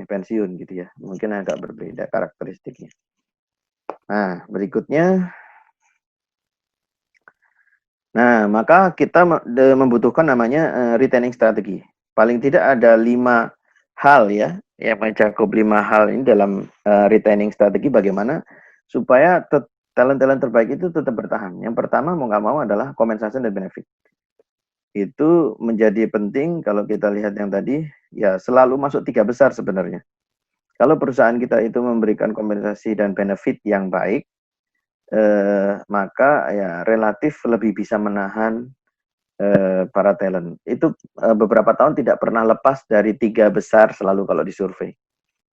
pensiun gitu ya. Mungkin agak berbeda karakteristiknya. Nah, berikutnya. Nah, maka kita membutuhkan namanya retaining strategi. Paling tidak ada 5 hal ya, yang mencakup 5 hal ini dalam retaining strategi bagaimana supaya talent-talent terbaik itu tetap bertahan. Yang pertama mau nggak mau adalah compensation dan benefit. Itu menjadi penting kalau kita lihat yang tadi, ya selalu masuk 3 besar sebenarnya. Kalau perusahaan kita itu memberikan kompensasi dan benefit yang baik, maka ya relatif lebih bisa menahan para talent. Itu beberapa tahun tidak pernah lepas dari 3 besar selalu kalau disurvei.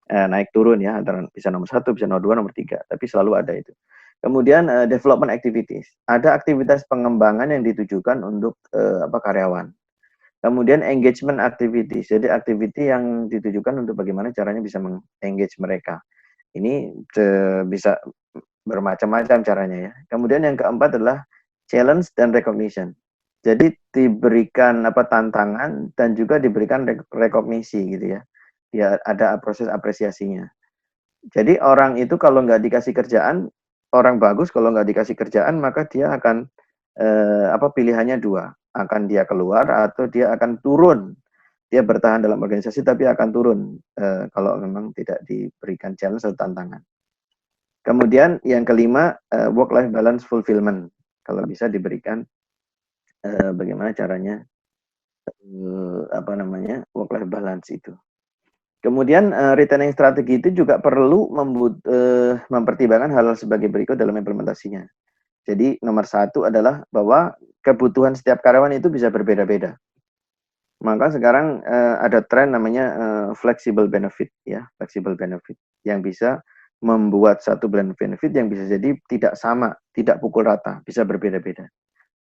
Naik turun ya, antara bisa nomor 1, bisa nomor 2, nomor 3, tapi selalu ada itu. Kemudian development activities. Ada aktivitas pengembangan yang ditujukan untuk karyawan. Kemudian engagement activities. Jadi activity yang ditujukan untuk bagaimana caranya bisa meng-engage mereka. Ini bisa bermacam-macam caranya ya. Kemudian yang keempat adalah challenge dan recognition. Jadi diberikan tantangan dan juga diberikan rekognisi gitu ya. Ya ada proses apresiasinya. Jadi orang itu kalau nggak dikasih kerjaan, orang bagus kalau nggak dikasih kerjaan maka dia akan pilihannya 2, akan dia keluar atau dia akan turun. Dia bertahan dalam organisasi tapi akan turun kalau memang tidak diberikan challenge atau tantangan. Kemudian yang kelima, work life balance fulfillment. Kalau bisa diberikan bagaimana caranya work life balance itu. Kemudian retaining strategi itu juga perlu mempertimbangkan hal sebagai berikut dalam implementasinya. Jadi nomor 1 adalah bahwa kebutuhan setiap karyawan itu bisa berbeda-beda. Maka sekarang ada tren namanya flexible benefit ya, flexible benefit yang bisa membuat satu blend benefit yang bisa jadi tidak sama, tidak pukul rata, bisa berbeda-beda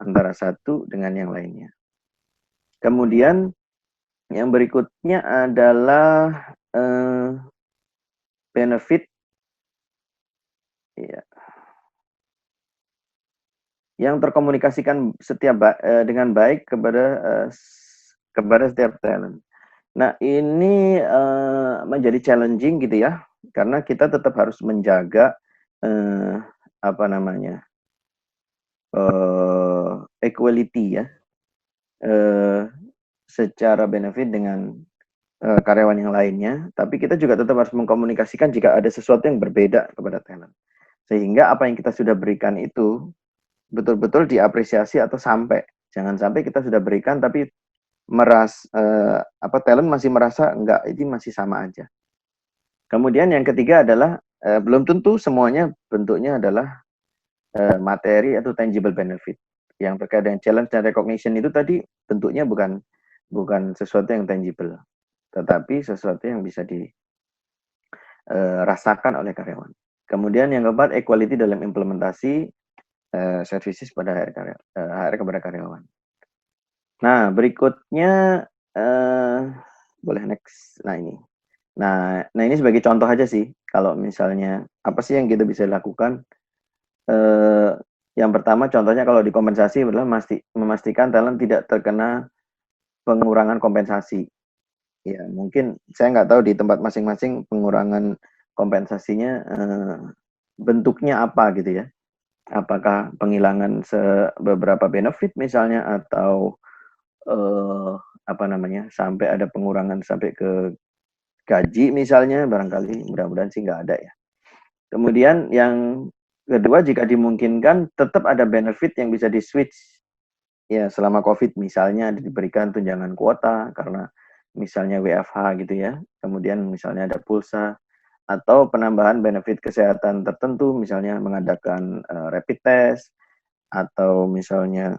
antara satu dengan yang lainnya. Kemudian yang berikutnya adalah benefit ya, yang terkomunikasikan dengan baik kepada setiap talent. Nah, ini menjadi challenging gitu ya, karena kita tetap harus menjaga equality ya, secara benefit dengan karyawan yang lainnya, tapi kita juga tetap harus mengkomunikasikan jika ada sesuatu yang berbeda kepada talent. Sehingga apa yang kita sudah berikan itu betul-betul diapresiasi atau sampai. Jangan sampai kita sudah berikan tapi talent masih merasa enggak, ini masih sama aja. Kemudian yang ketiga adalah belum tentu semuanya bentuknya adalah materi atau tangible benefit. Yang terkait dengan challenge dan recognition itu tadi bentuknya bukan sesuatu yang tangible, tetapi sesuatu yang bisa dirasakan oleh karyawan. Kemudian yang keempat, equality dalam implementasi services pada HR kepada karyawan. Nah, berikutnya boleh next. Nah, ini. Nah, ini sebagai contoh aja sih. Kalau misalnya apa sih yang kita bisa lakukan? Yang pertama contohnya kalau dikompensasi adalah memastikan talent tidak terkena pengurangan kompensasi. Ya, mungkin saya nggak tahu di tempat masing-masing pengurangan kompensasinya bentuknya apa gitu ya. Apakah penghilangan beberapa benefit misalnya atau sampai ada pengurangan sampai ke gaji misalnya, barangkali, mudah-mudahan sih nggak ada ya. Kemudian yang kedua, jika dimungkinkan tetap ada benefit yang bisa di-switch. Ya, selama COVID misalnya diberikan tunjangan kuota karena misalnya WFH gitu ya. Kemudian misalnya ada pulsa atau penambahan benefit kesehatan tertentu, misalnya mengadakan rapid test atau misalnya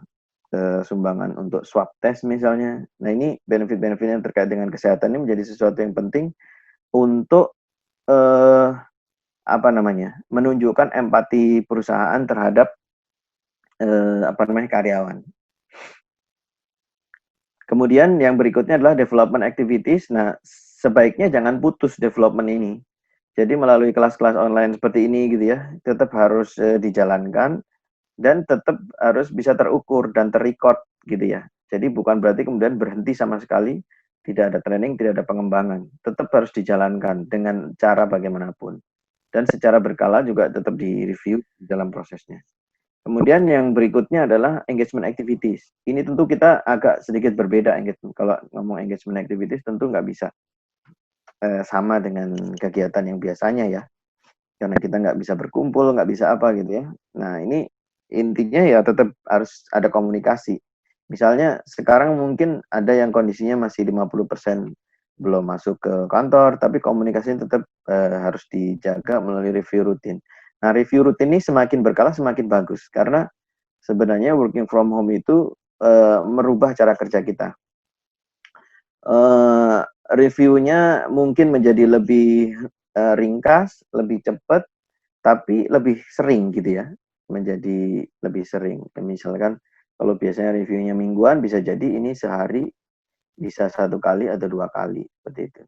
sumbangan untuk swab test misalnya. Nah, ini benefit-benefit yang terkait dengan kesehatan ini menjadi sesuatu yang penting untuk menunjukkan empati perusahaan terhadap karyawan. Kemudian yang berikutnya adalah development activities. Nah, sebaiknya jangan putus development ini. Jadi melalui kelas-kelas online seperti ini gitu ya, tetap harus dijalankan dan tetap harus bisa terukur dan terrecord gitu ya. Jadi bukan berarti kemudian berhenti sama sekali, tidak ada training, tidak ada pengembangan. Tetap harus dijalankan dengan cara bagaimanapun. Dan secara berkala juga tetap di-review dalam prosesnya. Kemudian yang berikutnya adalah engagement activities. Ini tentu kita agak sedikit berbeda engagement. Kalau ngomong engagement activities tentu nggak bisa sama dengan kegiatan yang biasanya ya. Karena kita nggak bisa berkumpul, nggak bisa apa gitu ya. Nah ini intinya ya tetap harus ada komunikasi. Misalnya sekarang mungkin ada yang kondisinya masih 50% belum masuk ke kantor, tapi komunikasinya tetap harus dijaga melalui review rutin. Nah review rutin ini semakin berkala semakin bagus, karena sebenarnya working from home itu merubah cara kerja kita. Reviewnya mungkin menjadi lebih ringkas, lebih cepat, tapi lebih sering gitu ya, menjadi lebih sering. Misalkan kalau biasanya reviewnya mingguan, bisa jadi ini sehari bisa 1 kali atau 2 kali, seperti itu.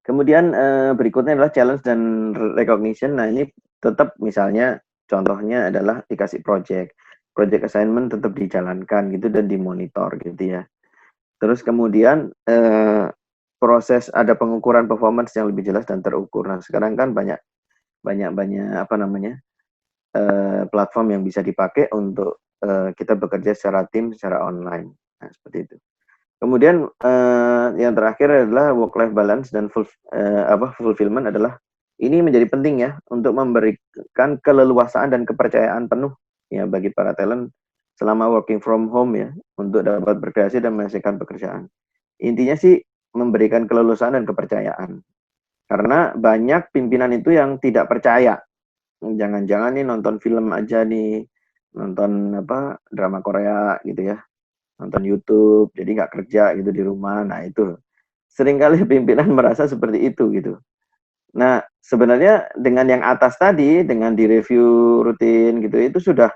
Kemudian berikutnya adalah challenge dan recognition. Nah ini tetap misalnya contohnya adalah dikasih project assignment tetap dijalankan gitu dan dimonitor gitu ya. Terus kemudian proses ada pengukuran performance yang lebih jelas dan terukur. Nah sekarang kan banyak apa namanya platform yang bisa dipakai untuk kita bekerja secara tim, secara online. Nah seperti itu. Kemudian yang terakhir adalah work-life balance dan fulfillment adalah ini menjadi penting ya untuk memberikan keleluasaan dan kepercayaan penuh ya bagi para talent selama working from home ya untuk dapat berkreasi dan menyelesaikan pekerjaan. Intinya sih memberikan keleluasaan dan kepercayaan. Karena banyak pimpinan itu yang tidak percaya. Jangan-jangan nih nonton film aja nih, nonton apa drama Korea gitu ya, nonton YouTube, jadi nggak kerja gitu di rumah. Nah itu seringkali pimpinan merasa seperti itu gitu. Nah sebenarnya dengan yang atas tadi, dengan direview rutin gitu, itu sudah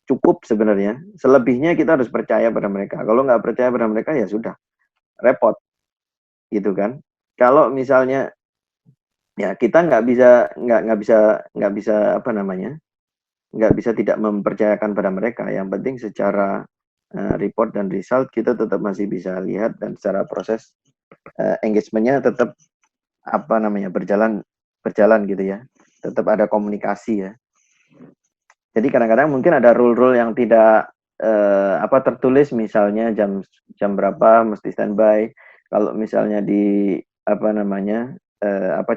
cukup sebenarnya. Selebihnya kita harus percaya pada mereka. Kalau nggak percaya pada mereka ya sudah repot gitu kan. Kalau misalnya ya kita nggak bisa apa namanya, nggak bisa tidak mempercayakan pada mereka. Yang penting secara report dan result kita tetap masih bisa lihat dan secara proses engagementnya tetap apa namanya berjalan gitu ya. Tetap ada komunikasi ya. Jadi kadang-kadang mungkin ada rule-rule yang tidak tertulis, misalnya jam berapa mesti standby. Kalau misalnya di apa namanya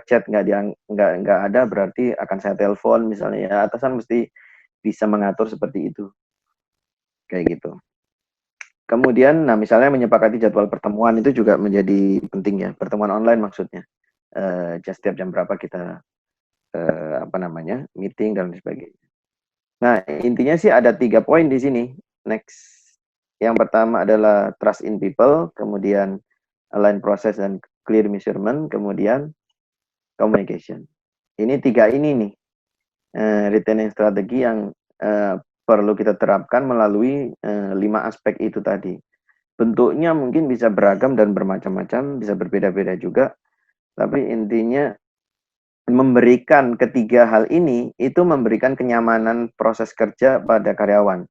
chat nggak ada, berarti akan saya telepon misalnya ya. Atasan mesti bisa mengatur seperti itu, kayak gitu. Kemudian, nah misalnya menyepakati jadwal pertemuan itu juga menjadi penting ya, pertemuan online maksudnya. Setiap jam berapa kita meeting dan sebagainya. Nah intinya sih ada 3 poin di sini. Next, yang pertama adalah trust in people, kemudian align process dan clear measurement, kemudian communication. Ini 3 ini nih retaining strategi yang perlu kita terapkan melalui 5 aspek itu tadi. Bentuknya mungkin bisa beragam dan bermacam-macam, bisa berbeda-beda juga, tapi intinya memberikan ketiga hal ini itu memberikan kenyamanan proses kerja pada karyawan.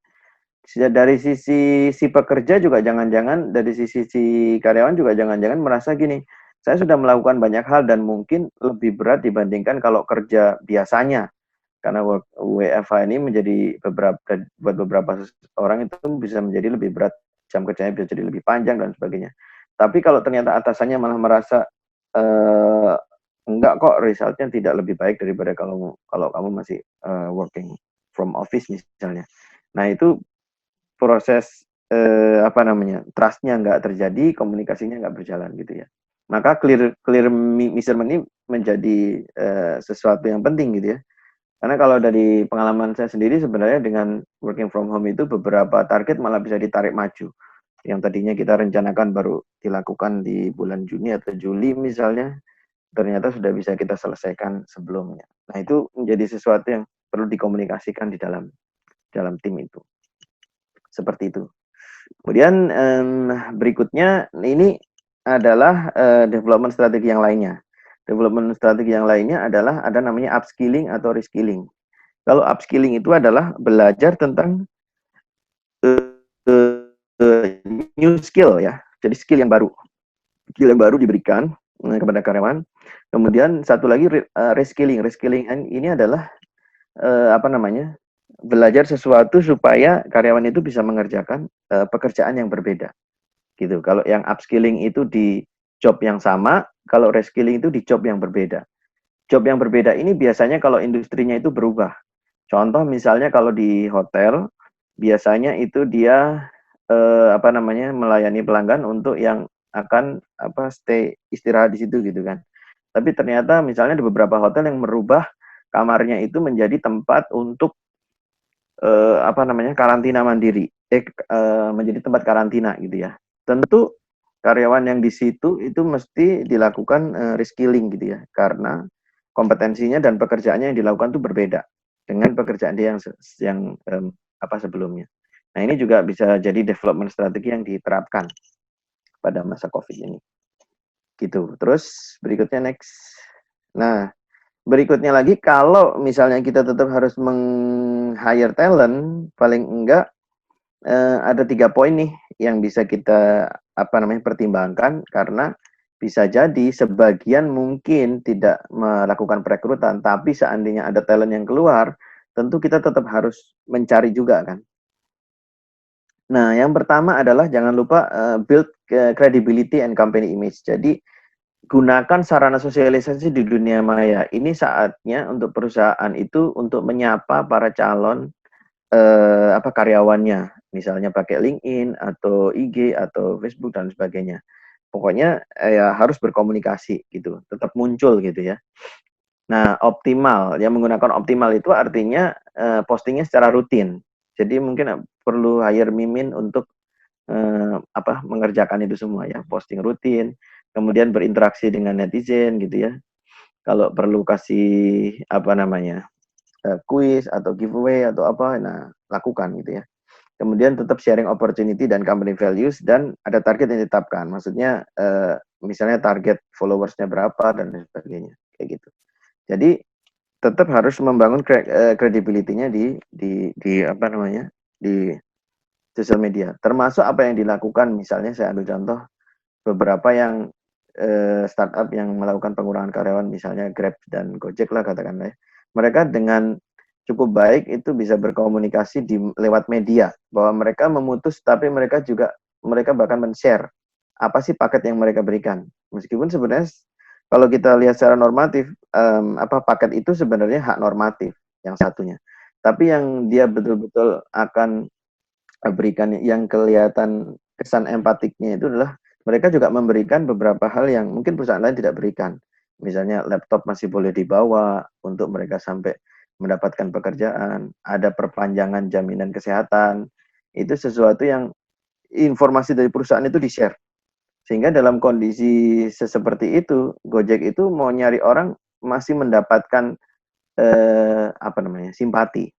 Dari sisi si pekerja juga jangan-jangan, dari sisi si karyawan juga jangan-jangan merasa gini, saya sudah melakukan banyak hal dan mungkin lebih berat dibandingkan kalau kerja biasanya. Karena WFH ini menjadi buat beberapa orang itu bisa menjadi lebih berat, jam kerjanya bisa jadi lebih panjang dan sebagainya. Tapi kalau ternyata atasannya malah merasa enggak kok, resultnya tidak lebih baik daripada kalau kamu masih working from office misalnya. Nah itu proses trust-nya nggak terjadi, komunikasinya nggak berjalan gitu ya. Maka clear measurement ini menjadi sesuatu yang penting gitu ya. Karena kalau dari pengalaman saya sendiri sebenarnya dengan working from home itu beberapa target malah bisa ditarik maju. Yang tadinya kita rencanakan baru dilakukan di bulan Juni atau Juli misalnya, ternyata sudah bisa kita selesaikan sebelumnya. Nah itu menjadi sesuatu yang perlu dikomunikasikan di dalam tim itu. Seperti itu. Kemudian berikutnya ini adalah development strategi yang lainnya. Development strategi yang lainnya adalah ada namanya upskilling atau reskilling. Kalau upskilling itu adalah belajar tentang new skill ya. Jadi skill yang baru diberikan kepada karyawan. Kemudian satu lagi reskilling. Reskilling ini adalah belajar sesuatu supaya karyawan itu bisa mengerjakan pekerjaan yang berbeda. Gitu. Kalau yang upskilling itu di job yang sama, kalau reskilling itu di job yang berbeda. Job yang berbeda ini biasanya kalau industrinya itu berubah. Contoh misalnya kalau di hotel, biasanya itu dia melayani pelanggan untuk yang akan stay istirahat di situ gitu kan. Tapi ternyata misalnya di beberapa hotel yang merubah kamarnya itu menjadi tempat untuk karantina mandiri, menjadi tempat karantina gitu ya. Tentu karyawan yang di situ itu mesti dilakukan reskilling gitu ya, karena kompetensinya dan pekerjaannya yang dilakukan itu berbeda dengan pekerjaan dia yang sebelumnya. Nah, ini juga bisa jadi development strategi yang diterapkan pada masa COVID ini. Gitu. Terus berikutnya next. Nah, berikutnya lagi kalau misalnya kita tetap harus meng-hire talent, paling enggak ada 3 poin nih yang bisa kita pertimbangkan, karena bisa jadi sebagian mungkin tidak melakukan perekrutan, tapi seandainya ada talent yang keluar, tentu kita tetap harus mencari juga kan. Nah, yang pertama adalah jangan lupa build credibility and company image. Jadi gunakan sarana sosialisasi di dunia maya. Ini saatnya untuk perusahaan itu untuk menyapa para calon karyawannya, misalnya pakai LinkedIn atau IG atau Facebook dan sebagainya. Pokoknya ya harus berkomunikasi gitu, tetap muncul gitu ya. Nah, optimal, yang menggunakan optimal itu artinya postingnya secara rutin. Jadi mungkin perlu hire Mimin untuk mengerjakan itu semua ya, posting rutin, kemudian berinteraksi dengan netizen gitu ya. Kalau perlu kasih kuis atau giveaway atau apa, nah lakukan gitu ya. Kemudian tetap sharing opportunity dan company values, dan ada target yang ditetapkan. Maksudnya misalnya target followersnya berapa dan sebagainya kayak gitu. Jadi tetap harus membangun credibility-nya di sosial media. Termasuk apa yang dilakukan, misalnya saya ambil contoh beberapa yang startup yang melakukan pengurangan karyawan, misalnya Grab dan Gojek lah katakanlah ya. Mereka dengan cukup baik itu bisa berkomunikasi lewat media, bahwa mereka memutus, tapi mereka bahkan men-share apa sih paket yang mereka berikan. Meskipun sebenarnya kalau kita lihat secara normatif, paket itu sebenarnya hak normatif yang satunya. Tapi yang dia betul-betul akan berikan yang kelihatan kesan empatiknya itu adalah mereka juga memberikan beberapa hal yang mungkin perusahaan lain tidak berikan. Misalnya laptop masih boleh dibawa untuk mereka sampai mendapatkan pekerjaan, ada perpanjangan jaminan kesehatan. Itu sesuatu yang informasi dari perusahaan itu di-share. Sehingga dalam kondisi seperti itu, Gojek itu mau nyari orang masih mendapatkan simpati.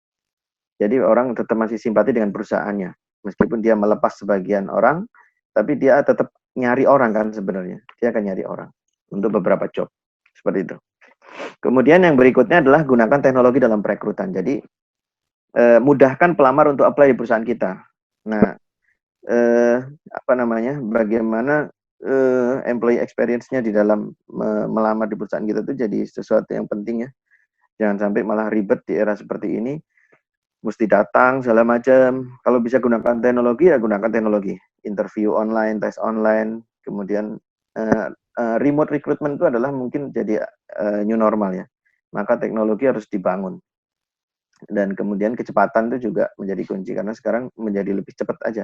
Jadi orang tetap masih simpati dengan perusahaannya. Meskipun dia melepas sebagian orang, tapi dia tetap nyari orang kan sebenarnya. Dia akan nyari orang untuk beberapa job. Seperti itu. Kemudian yang berikutnya adalah gunakan teknologi dalam perekrutan. Jadi mudahkan pelamar untuk apply di perusahaan kita. Nah, bagaimana employee experience-nya di dalam melamar di perusahaan kita itu jadi sesuatu yang penting ya. Jangan sampai malah ribet di era seperti ini. Mesti datang segala macam. Kalau bisa gunakan teknologi ya gunakan teknologi. Interview online, tes online, kemudian remote recruitment itu adalah mungkin jadi new normal ya. Maka teknologi harus dibangun. Dan kemudian kecepatan itu juga menjadi kunci, karena sekarang menjadi lebih cepat aja.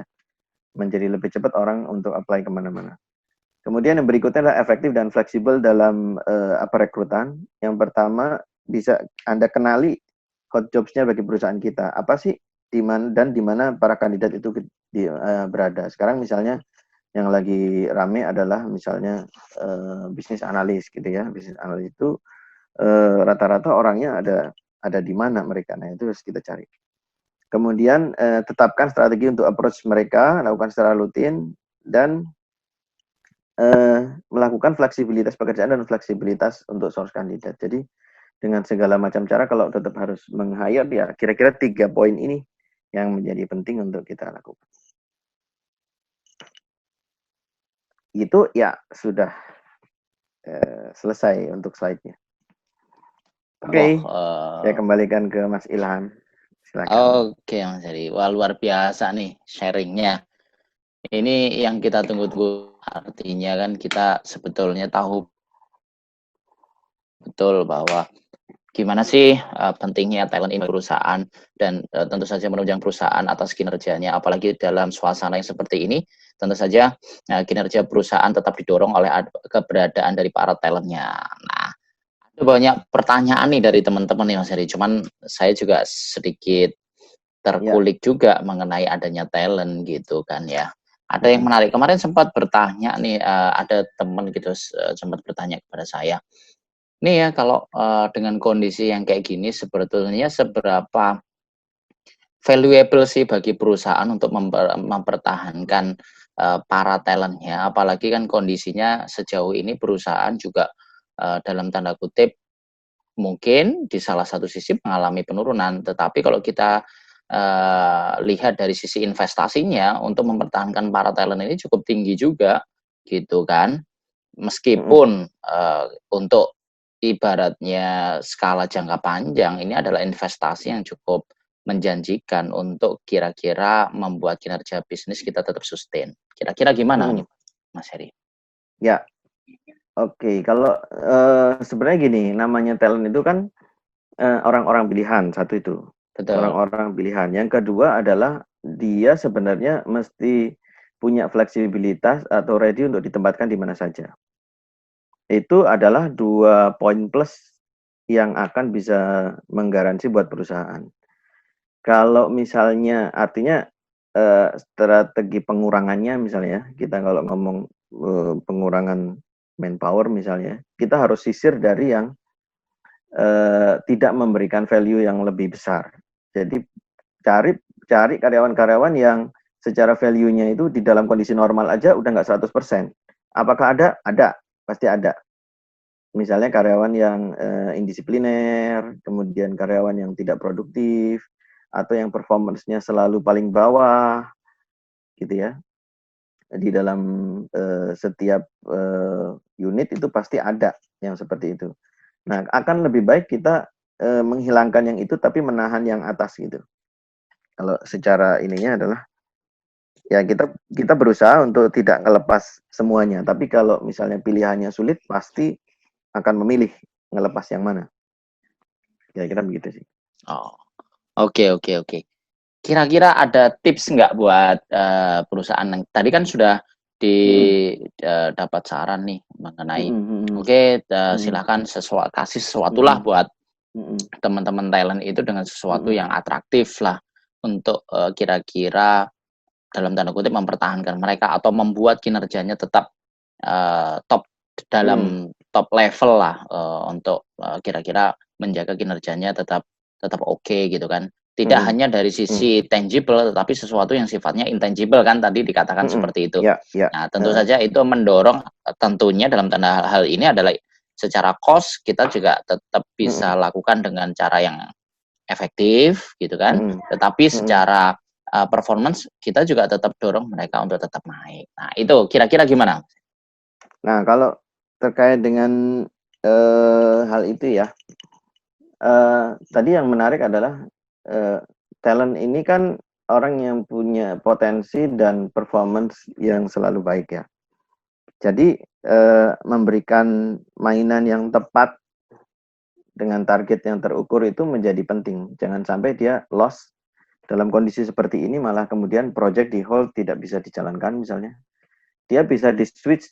Menjadi lebih cepat orang untuk apply kemana-mana. Kemudian yang berikutnya adalah efektif dan fleksibel dalam perekrutan. Yang pertama, bisa Anda kenali hot jobs-nya bagi perusahaan kita. Apa sih di mana para kandidat itu berada. Sekarang misalnya yang lagi rame adalah misalnya bisnis analis gitu ya. Bisnis analis itu rata-rata orangnya ada di mana mereka. Nah, itu harus kita cari. Kemudian tetapkan strategi untuk approach mereka, lakukan secara rutin, dan melakukan fleksibilitas pekerjaan dan fleksibilitas untuk source kandidat. Jadi dengan segala macam cara, kalau tetap harus meng-hire, ya kira-kira 3 poin ini yang menjadi penting untuk kita lakukan. itu ya sudah selesai untuk slide-nya. Oke, saya kembalikan ke Mas Ilham. Silakan. Oke, Mas Heri. Wah, luar biasa nih sharingnya. Ini yang kita tunggu-tunggu. Artinya kan kita sebetulnya tahu betul bahwa gimana sih pentingnya talent ini perusahaan, dan tentu saja menunjang perusahaan atas kinerjanya, apalagi dalam suasana yang seperti ini. Tentu saja kinerja perusahaan tetap didorong oleh keberadaan dari para talentnya. Nah, ada banyak pertanyaan nih dari teman-teman nih Mas Heri, cuman saya juga sedikit terkulik juga mengenai adanya talent gitu kan ya. Ada yang menarik, kemarin sempat bertanya nih, ada teman gitu sempat bertanya kepada saya, nih ya kalau dengan kondisi yang kayak gini sebetulnya seberapa valuable sih bagi perusahaan untuk mempertahankan para talentnya, apalagi kan kondisinya sejauh ini perusahaan juga dalam tanda kutip mungkin di salah satu sisi mengalami penurunan, tetapi kalau kita lihat dari sisi investasinya untuk mempertahankan para talent ini cukup tinggi juga, gitu kan. Meskipun untuk ibaratnya skala jangka panjang ini adalah investasi yang cukup menjanjikan untuk kira-kira membuat kinerja bisnis kita tetap sustain. Kira-kira gimana nih, Mas Heri? Ya, oke. Kalau sebenarnya gini, namanya talent itu kan orang-orang pilihan, satu itu. Betul. Orang-orang pilihan. Yang kedua adalah dia sebenarnya mesti punya fleksibilitas atau ready untuk ditempatkan di mana saja. Itu adalah 2 poin plus yang akan bisa menggaransi buat perusahaan. Kalau misalnya artinya strategi pengurangannya misalnya, kita kalau ngomong pengurangan manpower misalnya, kita harus sisir dari yang tidak memberikan value yang lebih besar. Jadi cari karyawan-karyawan yang secara value-nya itu di dalam kondisi normal aja udah nggak 100%. Apakah ada? Ada, pasti ada. Misalnya karyawan yang indisipliner, kemudian karyawan yang tidak produktif, atau yang performance-nya selalu paling bawah, gitu ya. Di dalam setiap unit itu pasti ada yang seperti itu. Nah, akan lebih baik kita menghilangkan yang itu tapi menahan yang atas gitu. Kalau secara ininya adalah ya kita berusaha untuk tidak ngelepas semuanya, tapi kalau misalnya pilihannya sulit pasti akan memilih ngelepas yang mana. Kira-kira begitu sih. Oh, oke. Kira-kira ada tips nggak buat perusahaan yang tadi kan sudah dapat saran nih mengenai silakan kasih sesuatu lah buat teman-teman talent itu dengan sesuatu yang atraktif lah untuk kira-kira dalam tanda kutip mempertahankan mereka atau membuat kinerjanya tetap top dalam top level lah untuk kira-kira menjaga kinerjanya tetap oke gitu kan. Tidak hanya dari sisi tangible, tetapi sesuatu yang sifatnya intangible kan tadi dikatakan seperti itu. Nah, tentu saja itu mendorong tentunya dalam tanda hal ini adalah secara cost kita juga tetap bisa lakukan dengan cara yang efektif gitu kan. Tetapi secara performance kita juga tetap dorong mereka untuk tetap naik. Nah, itu kira-kira gimana? Nah, kalau terkait dengan hal itu ya, tadi yang menarik adalah talent ini kan orang yang punya potensi dan performance yang selalu baik ya. Jadi memberikan mainan yang tepat dengan target yang terukur itu menjadi penting. Jangan sampai dia loss dalam kondisi seperti ini malah kemudian project di hold tidak bisa dijalankan misalnya. Dia bisa di switch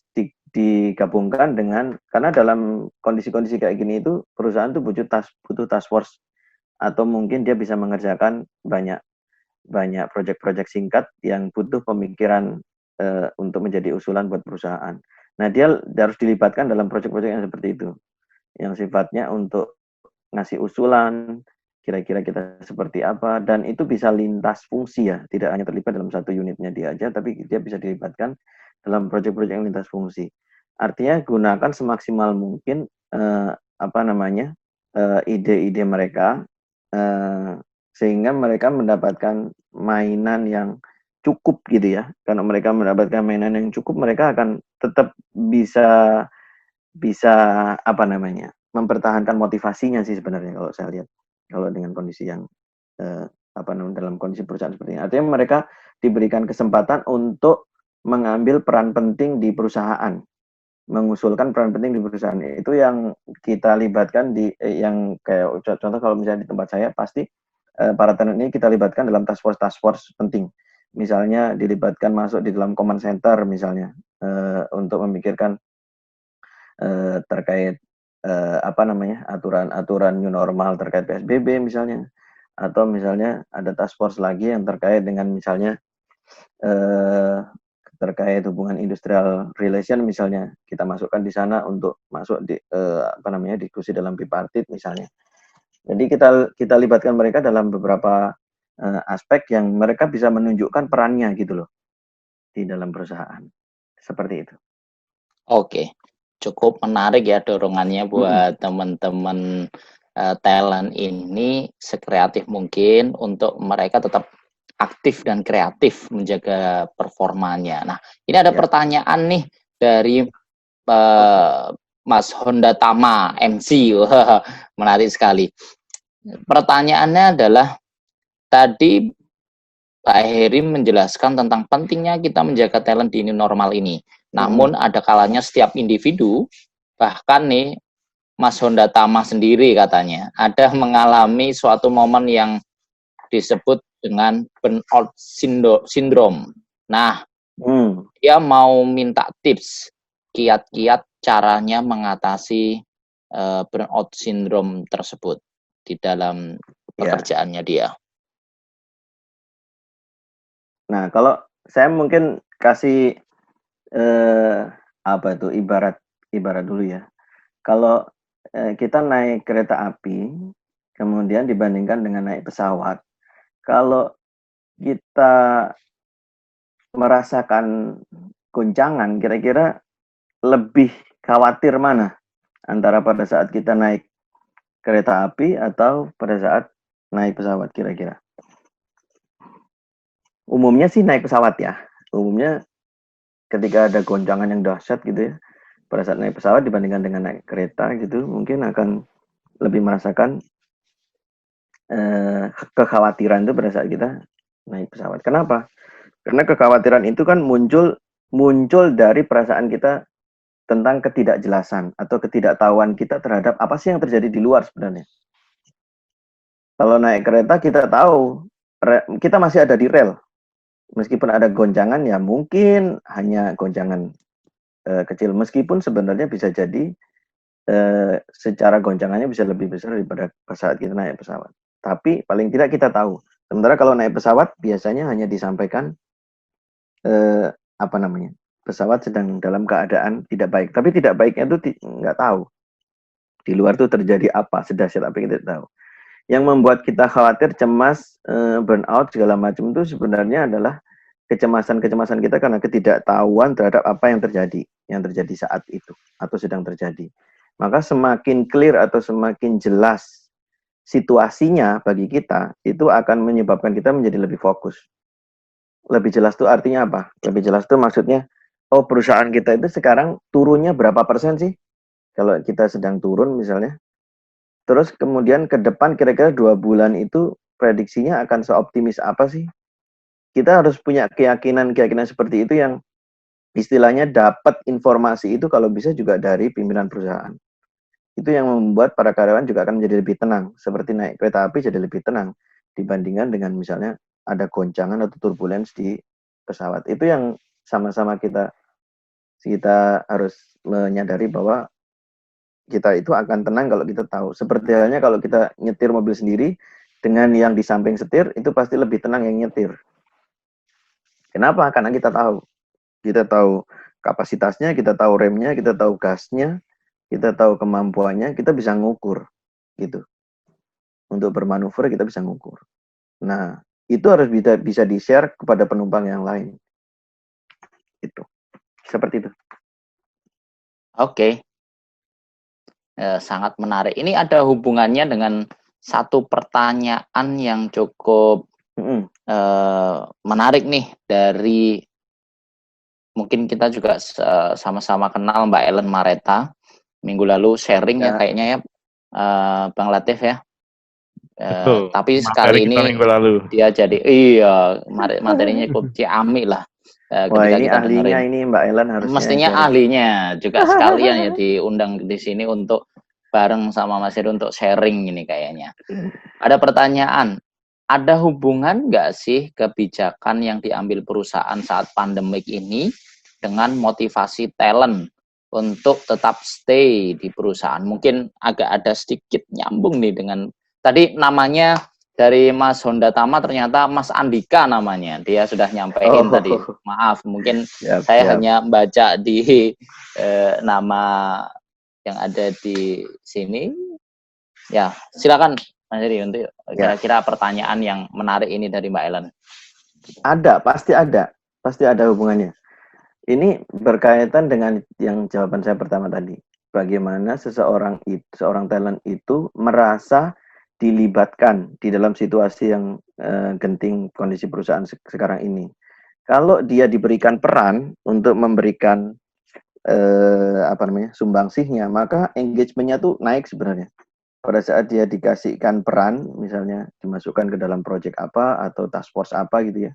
digabungkan dengan karena dalam kondisi-kondisi kayak gini itu perusahaan tuh butuh task force atau mungkin dia bisa mengerjakan banyak proyek-proyek singkat yang butuh pemikiran untuk menjadi usulan buat perusahaan. Nah, dia harus dilibatkan dalam proyek-proyek yang seperti itu, yang sifatnya untuk ngasih usulan, kira-kira kita seperti apa, dan itu bisa lintas fungsi ya, tidak hanya terlibat dalam satu unitnya dia aja, tapi dia bisa dilibatkan dalam proyek-proyek yang lintas fungsi. Artinya gunakan semaksimal mungkin ide-ide mereka sehingga mereka mendapatkan mainan yang cukup gitu ya. Karena mereka mendapatkan mainan yang cukup, mereka akan tetap bisa bisa apa namanya, mempertahankan motivasinya sih sebenarnya kalau saya lihat. Kalau dengan kondisi yang apa namanya, dalam kondisi perusahaan seperti ini. Artinya mereka diberikan kesempatan untuk mengambil peran penting di perusahaan, mengusulkan peran penting di perusahaan. Itu yang kita libatkan di yang kayak contoh kalau misalnya di tempat saya pasti para talent ini kita libatkan dalam task force penting. Misalnya dilibatkan masuk di dalam command center misalnya untuk memikirkan terkait apa namanya, aturan-aturan new normal terkait PSBB misalnya, atau misalnya ada task force lagi yang terkait dengan misalnya terkait hubungan industrial relation misalnya, kita masukkan di sana untuk masuk di apa namanya, diskusi dalam bipartit misalnya. Jadi kita libatkan mereka dalam beberapa aspek yang mereka bisa menunjukkan perannya gitu loh di dalam perusahaan. Seperti itu. Oke, cukup menarik ya dorongannya buat teman-teman talent ini sekreatif mungkin untuk mereka tetap aktif dan kreatif menjaga performanya. Nah, ini ada pertanyaan nih dari Mas Honda Tama MC. Wah, menarik sekali. Pertanyaannya adalah tadi Pak Heri menjelaskan tentang pentingnya kita menjaga talent di new normal ini. Namun ada kalanya setiap individu, bahkan nih Mas Honda Tama sendiri katanya, ada mengalami suatu momen yang disebut dengan burnout syndrome. Nah, dia mau minta tips, kiat-kiat caranya mengatasi burnout syndrome tersebut di dalam pekerjaannya dia. Nah, kalau saya mungkin kasih apa itu ibarat dulu ya. Kalau kita naik kereta api, kemudian dibandingkan dengan naik pesawat, kalau kita merasakan goncangan, kira-kira lebih khawatir mana antara pada saat kita naik kereta api atau pada saat naik pesawat kira-kira? Umumnya sih naik pesawat ya. Umumnya ketika ada goncangan yang dahsyat gitu ya, pada saat naik pesawat dibandingkan dengan naik kereta gitu, mungkin akan lebih merasakan kekhawatiran itu pada saat kita naik pesawat. Kenapa? Karena kekhawatiran itu kan muncul dari perasaan kita tentang ketidakjelasan atau ketidaktahuan kita terhadap apa sih yang terjadi di luar sebenarnya. Kalau naik kereta kita tahu kita masih ada di rel. Meskipun ada goncangan ya mungkin hanya goncangan kecil. Meskipun sebenarnya bisa jadi secara goncangannya bisa lebih besar daripada saat kita naik pesawat. Tapi paling tidak kita tahu. Sementara kalau naik pesawat biasanya hanya disampaikan apa namanya, pesawat sedang dalam keadaan tidak baik. Tapi tidak baiknya itu nggak tahu. Di luar itu terjadi apa, sedahsyat apa kita tahu. Yang membuat kita khawatir, cemas, burnout segala macam itu sebenarnya adalah kecemasan kita karena ketidaktahuan terhadap apa yang terjadi saat itu atau sedang terjadi. Maka semakin clear atau semakin jelas situasinya bagi kita, itu akan menyebabkan kita menjadi lebih fokus. Lebih jelas itu artinya apa? Lebih jelas itu maksudnya, oh perusahaan kita itu sekarang turunnya berapa persen sih? Kalau kita sedang turun misalnya. Terus kemudian ke depan kira-kira 2 bulan itu prediksinya akan seoptimis apa sih? Kita harus punya keyakinan seperti itu yang istilahnya dapat informasi itu kalau bisa juga dari pimpinan perusahaan. Itu yang membuat para karyawan juga akan menjadi lebih tenang. Seperti naik kereta api jadi lebih tenang dibandingkan dengan misalnya ada goncangan atau turbulence di pesawat. Itu yang sama-sama kita harus menyadari bahwa kita itu akan tenang kalau kita tahu. Seperti halnya kalau kita nyetir mobil sendiri dengan yang di samping setir itu pasti lebih tenang yang nyetir. Kenapa? Karena kita tahu. Kita tahu kapasitasnya, kita tahu remnya, kita tahu gasnya, kita tahu kemampuannya, kita bisa ngukur gitu. Untuk bermanuver kita bisa ngukur. Nah, itu harus bisa di-share kepada penumpang yang lain. Itu. Seperti itu. Oke. Sangat menarik. Ini ada hubungannya dengan satu pertanyaan yang cukup Menarik nih dari mungkin kita juga sama-sama kenal Mbak Ellen Mareta. Minggu lalu sharing ya kayaknya ya, Bang Latif ya. Betul. Tapi Materi sekali kita ini minggu lalu. dia jadi materinya cukup ciamik lah. Wah, Ketika ini kita ahlinya dengerin. ini Mbak Ellen harusnya Mestinya sharing. ahlinya juga sekalian ya diundang di sini untuk bareng sama Mas Heru untuk sharing ini kayaknya. Ada pertanyaan, ada hubungan nggak sih kebijakan yang diambil perusahaan saat pandemik ini dengan motivasi talent untuk tetap stay di perusahaan? Mungkin agak ada sedikit nyambung nih dengan tadi namanya dari Mas Honda Tama, ternyata Mas Andika namanya. Dia sudah nyampein tadi. Maaf, mungkin saya hanya baca di nama yang ada di sini. Ya, silakan Mas Heri untuk kira-kira pertanyaan yang menarik ini dari Mbak Ellen. Pasti ada hubungannya. Ini berkaitan dengan yang jawaban saya pertama tadi. Bagaimana seorang talent itu merasa dilibatkan di dalam situasi yang genting kondisi perusahaan sekarang ini. Kalau dia diberikan peran untuk memberikan sumbangsihnya, maka engagement-nya tuh naik sebenarnya. Pada saat dia dikasihkan peran, misalnya dimasukkan ke dalam project apa atau task force apa gitu ya,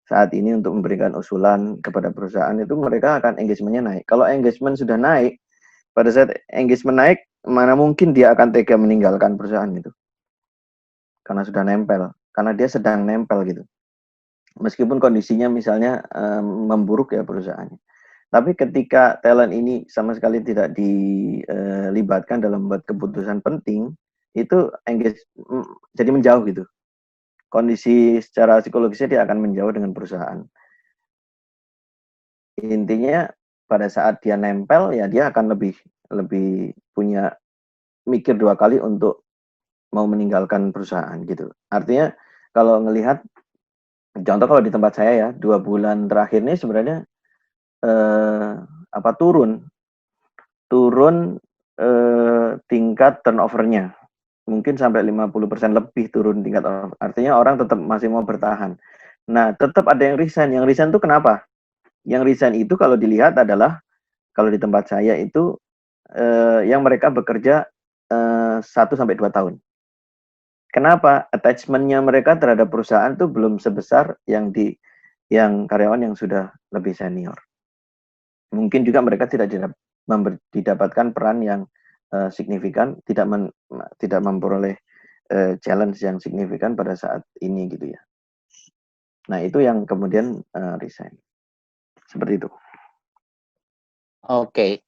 saat ini untuk memberikan usulan kepada perusahaan, itu mereka akan engagement-nya naik. Kalau engagement sudah naik, pada saat engagement naik, mana mungkin dia akan tega meninggalkan perusahaan itu. Karena sudah nempel, karena dia sedang nempel gitu. Meskipun kondisinya misalnya memburuk ya perusahaannya. Tapi ketika talent ini sama sekali tidak dilibatkan dalam membuat keputusan penting, itu jadi menjauh gitu. Kondisi secara psikologisnya dia akan menjauh dengan perusahaan. Intinya pada saat dia nempel ya dia akan lebih punya mikir 2 kali untuk mau meninggalkan perusahaan gitu. Artinya kalau ngelihat contoh kalau di tempat saya ya 2 bulan terakhir ini sebenarnya turun tingkat turnover-nya. Mungkin sampai 50% lebih turun tingkat turnover. Artinya orang tetap masih mau bertahan. Nah, tetap ada yang resign. Yang resign itu kenapa? Yang resign itu kalau dilihat adalah, kalau di tempat saya itu, yang mereka bekerja 1-2 tahun. Kenapa? Attachment-nya mereka terhadap perusahaan itu belum sebesar yang karyawan yang sudah lebih senior. Mungkin juga mereka tidak didapatkan peran yang signifikan, tidak memperoleh challenge yang signifikan pada saat ini gitu ya. Nah, itu yang kemudian resign. Seperti itu. Oke.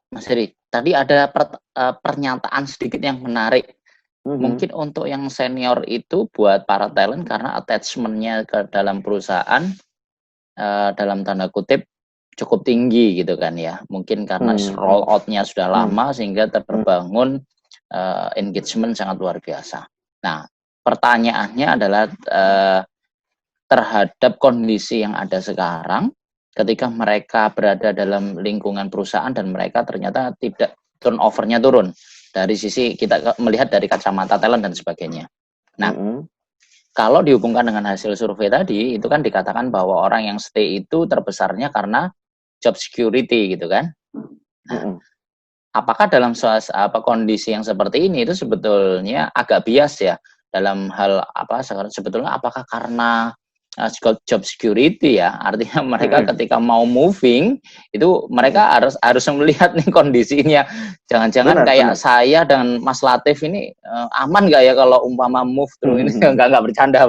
Mas Heri, tadi ada pernyataan sedikit yang menarik. Mungkin untuk yang senior itu buat para talent karena attachment-nya ke dalam perusahaan dalam tanda kutip cukup tinggi gitu kan ya. Mungkin karena roll out-nya sudah lama sehingga terbangun engagement sangat luar biasa. Nah, pertanyaannya adalah terhadap kondisi yang ada sekarang, ketika mereka berada dalam lingkungan perusahaan dan mereka ternyata tidak turnover-nya turun. Dari sisi kita melihat dari kacamata talent dan sebagainya. Nah, kalau dihubungkan dengan hasil survei tadi, itu kan dikatakan bahwa orang yang stay itu terbesarnya karena job security gitu kan. Nah, apakah dalam kondisi yang seperti ini itu sebetulnya agak bias ya dalam hal sebetulnya apakah karena job security ya, artinya mereka ketika mau moving itu mereka harus melihat nih kondisinya, jangan-jangan kayak saya dan Mas Latif ini aman nggak ya kalau umpama move terus ini nggak bercanda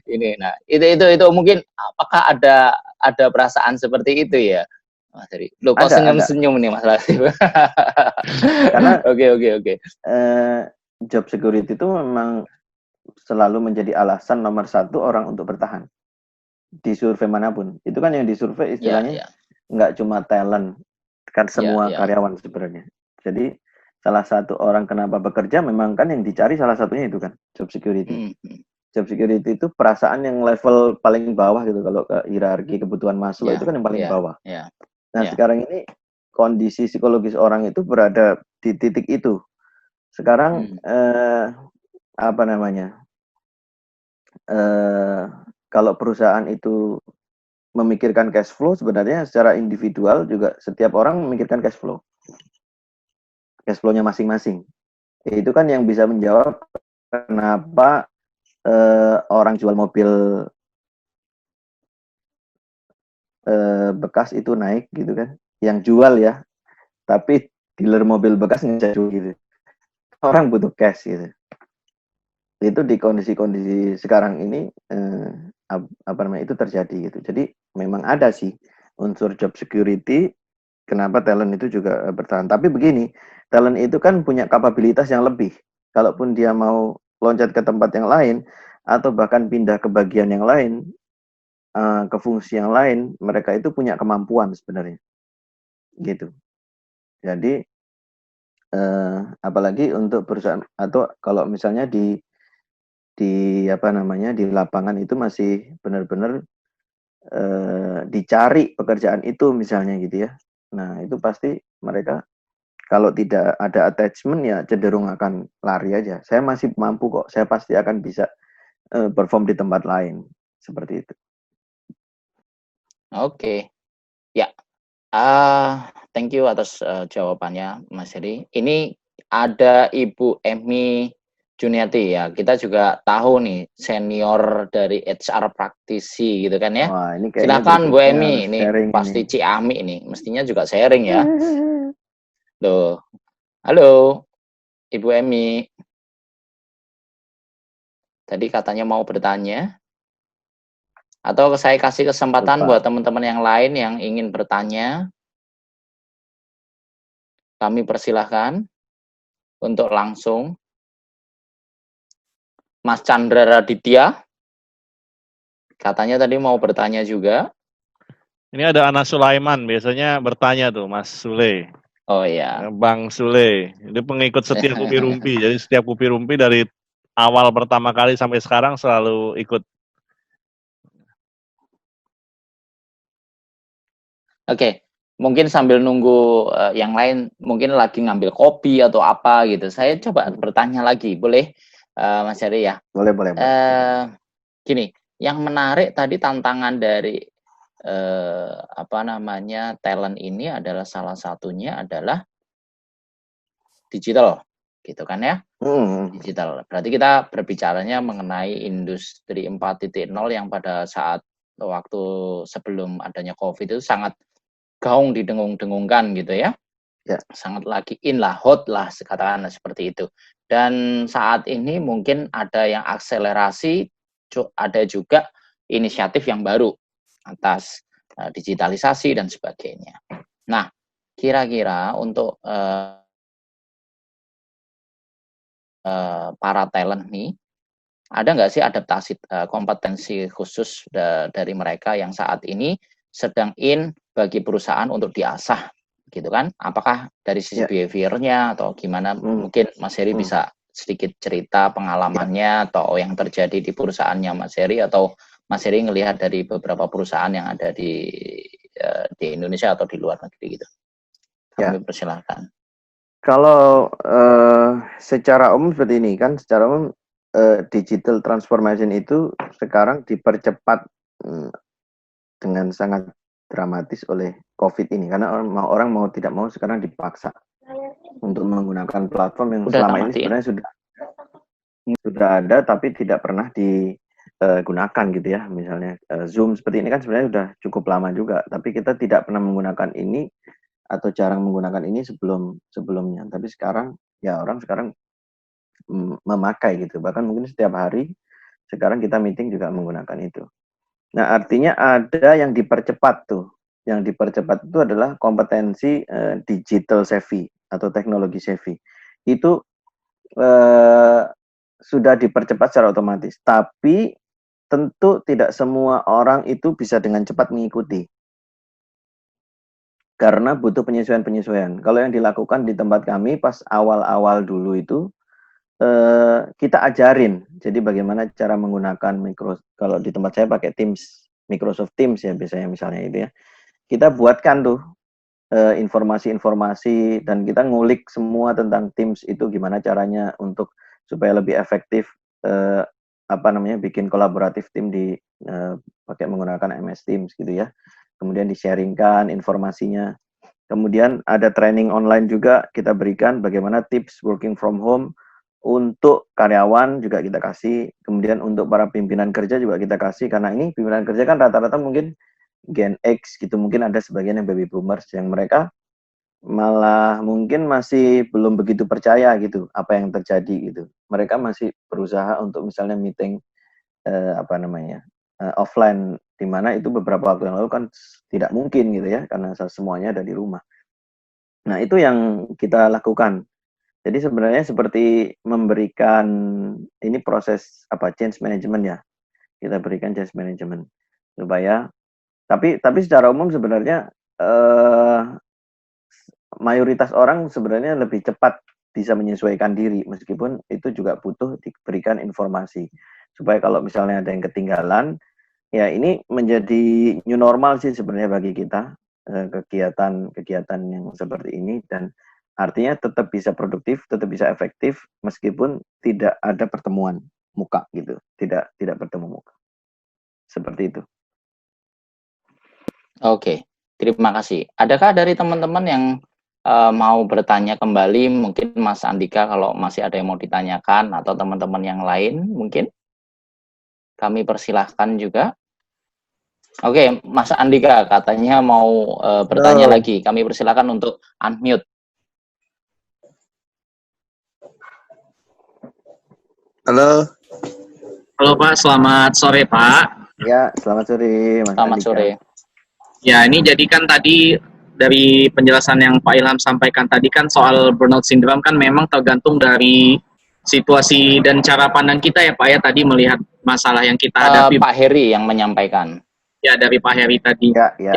ini. Nah itu mungkin apakah ada perasaan seperti itu ya Mas Heri? Lo kok senyum-senyum nih Mas Latif? Karena oke. Job security itu memang selalu menjadi alasan nomor 1 orang untuk bertahan di survei manapun. Itu kan yang disurvei istilahnya nggak cuma talent, kan semua karyawan sebenarnya. Jadi salah satu orang kenapa bekerja memang kan yang dicari salah satunya itu kan job security. Job security itu perasaan yang level paling bawah gitu kalau ke hierarki kebutuhan Maslow itu kan yang paling bawah. Nah sekarang ini kondisi psikologis orang itu berada di titik itu. Sekarang apa namanya, kalau perusahaan itu memikirkan cash flow, sebenarnya secara individual juga setiap orang memikirkan cash flow-nya masing-masing. Itu kan yang bisa menjawab kenapa orang jual mobil bekas itu naik gitu kan. Yang jual ya, tapi dealer mobil bekas nggak jual gitu. Orang butuh cash gitu. Itu di kondisi-kondisi sekarang ini apa namanya itu terjadi gitu. Jadi memang ada sih unsur job security. Kenapa talent itu juga bertahan. Tapi begini, talent itu kan punya kapabilitas yang lebih. Kalaupun dia mau loncat ke tempat yang lain, atau bahkan pindah ke bagian yang lain, ke fungsi yang lain, mereka itu punya kemampuan sebenarnya. Gitu. Jadi, apalagi untuk perusahaan, atau kalau misalnya apa namanya, di lapangan itu masih benar-benar dicari pekerjaan itu misalnya gitu ya. Nah, itu pasti mereka kalau tidak ada attachment ya cenderung akan lari aja. Saya masih mampu kok, saya pasti akan bisa perform di tempat lain. Seperti itu. Oke, ya. Thank you atas jawabannya, Mas Heri. Ini ada Ibu Emi Juniati ya. Kita juga tahu nih senior dari HR praktisi gitu kan ya. Wah, ini kayaknya Silakan Bu berikutnya harus Emi, ini sharing ini. pasti Ciami ini, mestinya juga sharing ya. Loh, halo Ibu Emi. Tadi katanya mau bertanya. Atau saya kasih kesempatan Lupa. buat teman-teman yang lain yang ingin bertanya. Kami persilahkan untuk langsung. Mas Chandra Raditya, katanya tadi mau bertanya juga. Ini ada Ana Sulaiman, biasanya bertanya tuh, Mas Sule. Oh iya. Bang Sule, ini pengikut setia Kupi Rumpi. Jadi setiap Kupi Rumpi dari awal pertama kali sampai sekarang selalu ikut. Oke, mungkin sambil nunggu yang lain, mungkin lagi ngambil kopi atau apa gitu. Saya coba bertanya lagi, boleh Mas Heri ya? Boleh, boleh. Gini, yang menarik tadi tantangan dari apa namanya talent ini adalah salah satunya adalah digital, gitu kan ya? Digital. Berarti kita berbicaranya mengenai industri 4.0 yang pada saat waktu sebelum adanya COVID itu sangat gaung didengung-dengungkan gitu ya. Ya. Sangat lagi in lah, hot lah katakanlah seperti itu. Dan saat ini mungkin ada yang akselerasi, ada juga inisiatif yang baru atas digitalisasi dan sebagainya. Nah, kira-kira untuk para talent nih, ada nggak sih adaptasi kompetensi khusus dari mereka yang saat ini sedang in bagi perusahaan untuk diasah, gitu kan? Apakah dari sisi behaviornya atau gimana? Mungkin Mas Heri bisa sedikit cerita pengalamannya atau yang terjadi di perusahaannya Mas Heri, atau Mas Heri ngelihat dari beberapa perusahaan yang ada di Indonesia atau di luar negeri gitu. Kami persilahkan. Kalau secara umum seperti ini kan, secara umum digital transformation itu sekarang dipercepat dengan sangat dramatis oleh COVID ini, karena orang mau tidak mau sekarang dipaksa untuk menggunakan platform yang selama ini sebenarnya sudah ada tapi tidak pernah digunakan gitu ya. Misalnya Zoom seperti ini kan sebenarnya sudah cukup lama juga, tapi kita tidak pernah menggunakan ini atau jarang menggunakan ini sebelumnya. Tapi sekarang ya orang sekarang memakai gitu, bahkan mungkin setiap hari sekarang kita meeting juga menggunakan itu. Nah, artinya ada yang dipercepat tuh. Yang dipercepat itu adalah kompetensi digital savvy atau teknologi savvy. Itu sudah dipercepat secara otomatis. Tapi tentu tidak semua orang itu bisa dengan cepat mengikuti. Karena butuh penyesuaian-penyesuaian. Kalau yang dilakukan di tempat kami pas awal-awal dulu itu, kita ajarin. Jadi bagaimana cara menggunakan kalau di tempat saya pakai Teams, Microsoft Teams ya biasanya misalnya itu ya. Kita buatkan tuh informasi-informasi dan kita ngulik semua tentang Teams itu gimana caranya untuk supaya lebih efektif bikin kolaboratif tim pakai menggunakan MS Teams gitu ya. Kemudian di-sharingkan informasinya. Kemudian ada training online juga kita berikan bagaimana tips working from home untuk karyawan juga kita kasih. Kemudian untuk para pimpinan kerja juga kita kasih, karena ini pimpinan kerja kan rata-rata mungkin Gen X gitu, mungkin ada sebagian yang baby boomers yang mereka malah mungkin masih belum begitu percaya gitu apa yang terjadi gitu. Mereka masih berusaha untuk misalnya meeting offline, di mana itu beberapa waktu yang lalu kan tidak mungkin gitu ya, karena semuanya ada di rumah. Nah, itu yang kita lakukan. Jadi sebenarnya seperti memberikan ini proses change management ya. Kita berikan change management supaya tapi secara umum sebenarnya mayoritas orang sebenarnya lebih cepat bisa menyesuaikan diri, meskipun itu juga butuh diberikan informasi supaya kalau misalnya ada yang ketinggalan, ya ini menjadi new normal sih sebenarnya bagi kita, kegiatan yang seperti ini, dan artinya tetap bisa produktif, tetap bisa efektif meskipun tidak ada pertemuan muka gitu, tidak bertemu muka. Seperti itu. Oke, terima kasih. Adakah dari teman-teman yang mau bertanya kembali, mungkin Mas Andika kalau masih ada yang mau ditanyakan, atau teman-teman yang lain mungkin? Kami persilahkan juga. Oke, Mas Andika katanya mau bertanya lagi. Kami persilahkan untuk unmute. Halo. Halo Pak, selamat sore Pak. Ya, selamat sore Mas Selamat Andika. sore. Ya, ini jadi kan tadi dari penjelasan yang Pak Ilham sampaikan tadi kan soal burnout syndrome kan memang tergantung dari situasi dan cara pandang kita ya Pak ya, tadi melihat masalah yang kita hadapi. Pak Heri yang menyampaikan. Ya, dari Pak Heri tadi. Ya.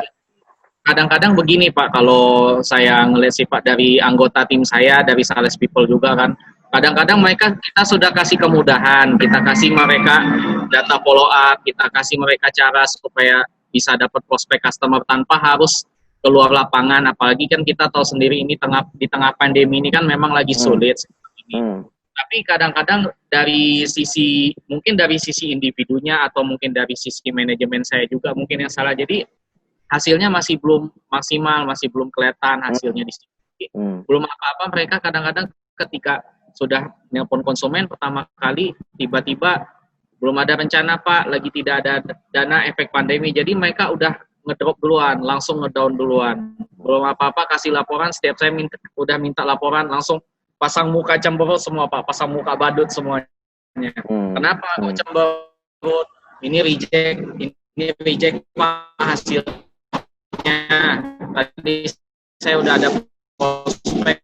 Kadang-kadang begini Pak, kalau saya ngelihat sih Pak dari anggota tim saya, dari sales people juga kan, kadang-kadang kita sudah kasih kemudahan, kita kasih mereka data follow up, kita kasih mereka cara supaya bisa dapat prospek customer tanpa harus keluar lapangan, apalagi kan kita tahu sendiri ini di tengah pandemi ini kan memang lagi sulit seperti ini. Tapi kadang-kadang mungkin dari sisi individunya atau mungkin dari sisi manajemen saya juga mungkin yang salah, jadi hasilnya masih belum maksimal, masih belum kelihatan hasilnya di sini. Belum apa-apa, mereka kadang-kadang ketika sudah nelpon konsumen pertama kali, tiba-tiba belum ada rencana Pak, lagi tidak ada dana efek pandemi, jadi mereka udah ngedrop duluan, langsung ngedown duluan. Belum apa-apa kasih laporan, setiap saya udah minta laporan, langsung pasang muka cemberut semua Pak, pasang muka badut semuanya. Kenapa kok cemberut? Ini reject Pak hasil. Tadi saya udah ada prospek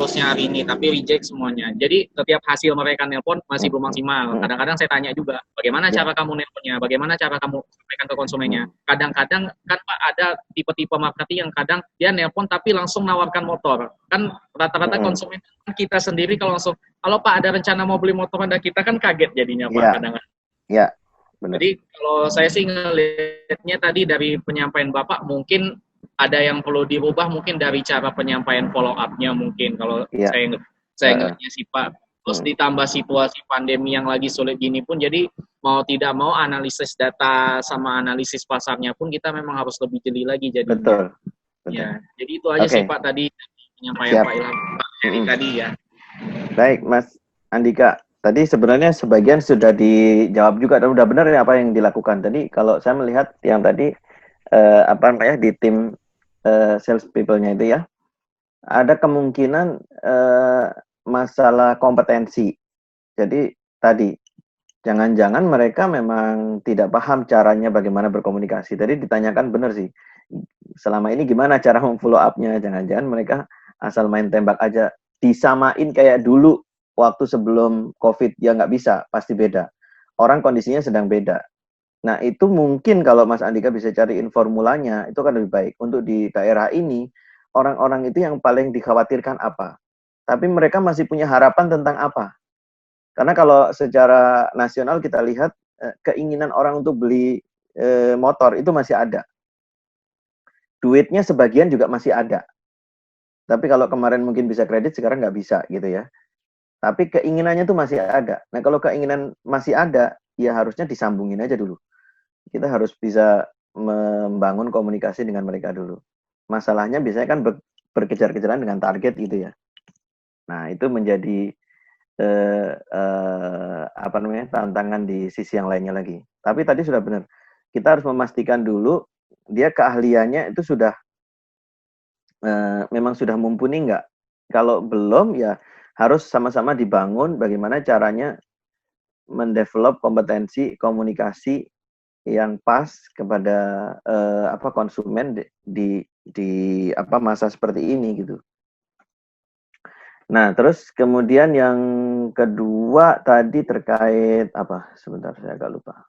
harusnya hari ini, tapi reject semuanya. Jadi setiap hasil mereka nelpon masih belum maksimal. Kadang-kadang saya tanya juga, bagaimana cara kamu nelponnya, bagaimana cara kamu sampaikan ke konsumennya. Kadang-kadang kan Pak ada tipe-tipe marketing yang kadang dia nelpon tapi langsung nawarkan motor. Kan rata-rata konsumen kita sendiri kalau Pak ada rencana mau beli motor Anda, kita kan kaget jadinya Pak kadang-kadang. Iya. Benar. Jadi kalau saya sih ngelihatnya tadi dari penyampaian Bapak mungkin ada yang perlu dirubah, mungkin dari cara penyampaian follow up-nya mungkin kalau saya ngelihatnya sih Pak. Terus ditambah situasi pandemi yang lagi sulit gini pun, jadi mau tidak mau analisis data sama analisis pasarnya pun kita memang harus lebih jeli lagi jadinya. Betul. Ya, jadi itu aja sih Pak tadi penyampaian Pak Ilham tadi ya. Baik Mas Andika. Tadi sebenarnya sebagian sudah dijawab juga dan udah benar ya apa yang dilakukan. Tadi kalau saya melihat yang tadi di tim sales people-nya itu ya, ada kemungkinan masalah kompetensi. Jadi tadi jangan-jangan mereka memang tidak paham caranya bagaimana berkomunikasi. Tadi ditanyakan benar sih. Selama ini gimana cara memfollow up-nya? Jangan-jangan mereka asal main tembak aja. Disamain kayak dulu waktu sebelum COVID, ya nggak bisa, pasti beda. Orang kondisinya sedang beda. Nah, itu mungkin kalau Mas Andika bisa cariin formulanya, itu kan lebih baik. Untuk di daerah ini, orang-orang itu yang paling dikhawatirkan apa? Tapi mereka masih punya harapan tentang apa? Karena kalau secara nasional kita lihat, keinginan orang untuk beli motor itu masih ada. Duitnya sebagian juga masih ada. Tapi kalau kemarin mungkin bisa kredit, sekarang nggak bisa gitu ya. tapi keinginannya tuh masih ada. Nah, kalau keinginan masih ada, ya harusnya disambungin aja dulu. Kita harus bisa membangun komunikasi dengan mereka dulu. Masalahnya biasanya kan berkejar-kejaran dengan target gitu ya. Nah, itu menjadi apa namanya, tantangan di sisi yang lainnya lagi. Tapi tadi sudah benar. Kita harus memastikan dulu dia keahliannya itu sudah memang sudah mumpuni nggak. Kalau belum ya harus sama-sama dibangun bagaimana caranya mendevelop kompetensi komunikasi yang pas kepada konsumen di apa masa seperti ini gitu. Nah, terus kemudian yang kedua tadi terkait apa? Sebentar, saya agak lupa.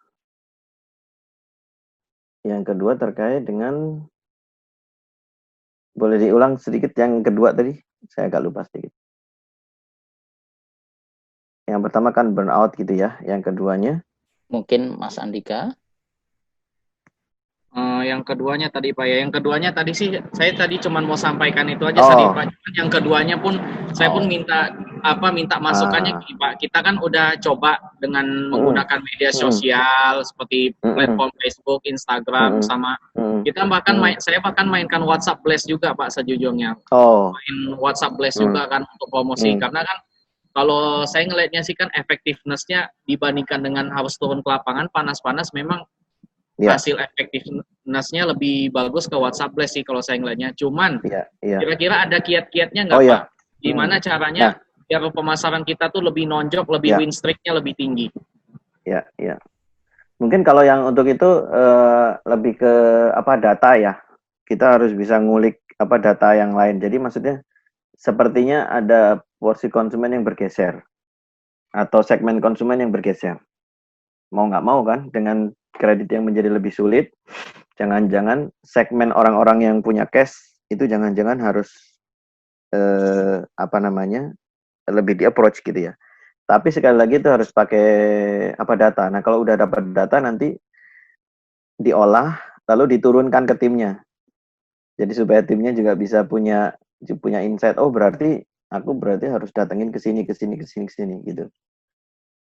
Yang kedua terkait dengan, boleh diulang sedikit yang kedua tadi? Saya agak lupa sedikit. Yang pertama kan burnout gitu ya. Yang keduanya? Mungkin Mas Andika. Yang keduanya tadi Pak ya, yang keduanya tadi sih saya tadi cuma mau sampaikan itu aja tadi Pak. Cuman yang keduanya pun saya pun minta masukannya gini Pak. Kita kan udah coba dengan menggunakan media sosial seperti platform Facebook, Instagram sama kita bahkan saya bahkan mainkan WhatsApp Blast juga Pak sejujurnya. Main WhatsApp Blast juga kan untuk promosi karena kan kalau saya ngelihatnya sih kan effectiveness-nya dibandingkan dengan harus turun ke lapangan panas-panas memang hasil effectiveness-nya lebih bagus ke WhatsApp Blast sih kalau saya ngelihatnya. Cuman kira-kira ada kiat-kiatnya nggak Pak? Gimana caranya biar pemasaran kita tuh lebih nonjok, lebih win streak-nya lebih tinggi? Ya. Mungkin kalau yang untuk itu lebih ke data ya. Kita harus bisa ngulik data yang lain. Jadi maksudnya sepertinya ada porsi konsumen yang bergeser atau segmen konsumen yang bergeser. Mau nggak mau kan dengan kredit yang menjadi lebih sulit, jangan-jangan segmen orang-orang yang punya cash itu jangan-jangan harus lebih di approach gitu ya. Tapi sekali lagi itu harus pakai data. Nah, kalau udah dapat data nanti diolah lalu diturunkan ke timnya. Jadi supaya timnya juga bisa punya insight, berarti aku harus datengin ke sini gitu.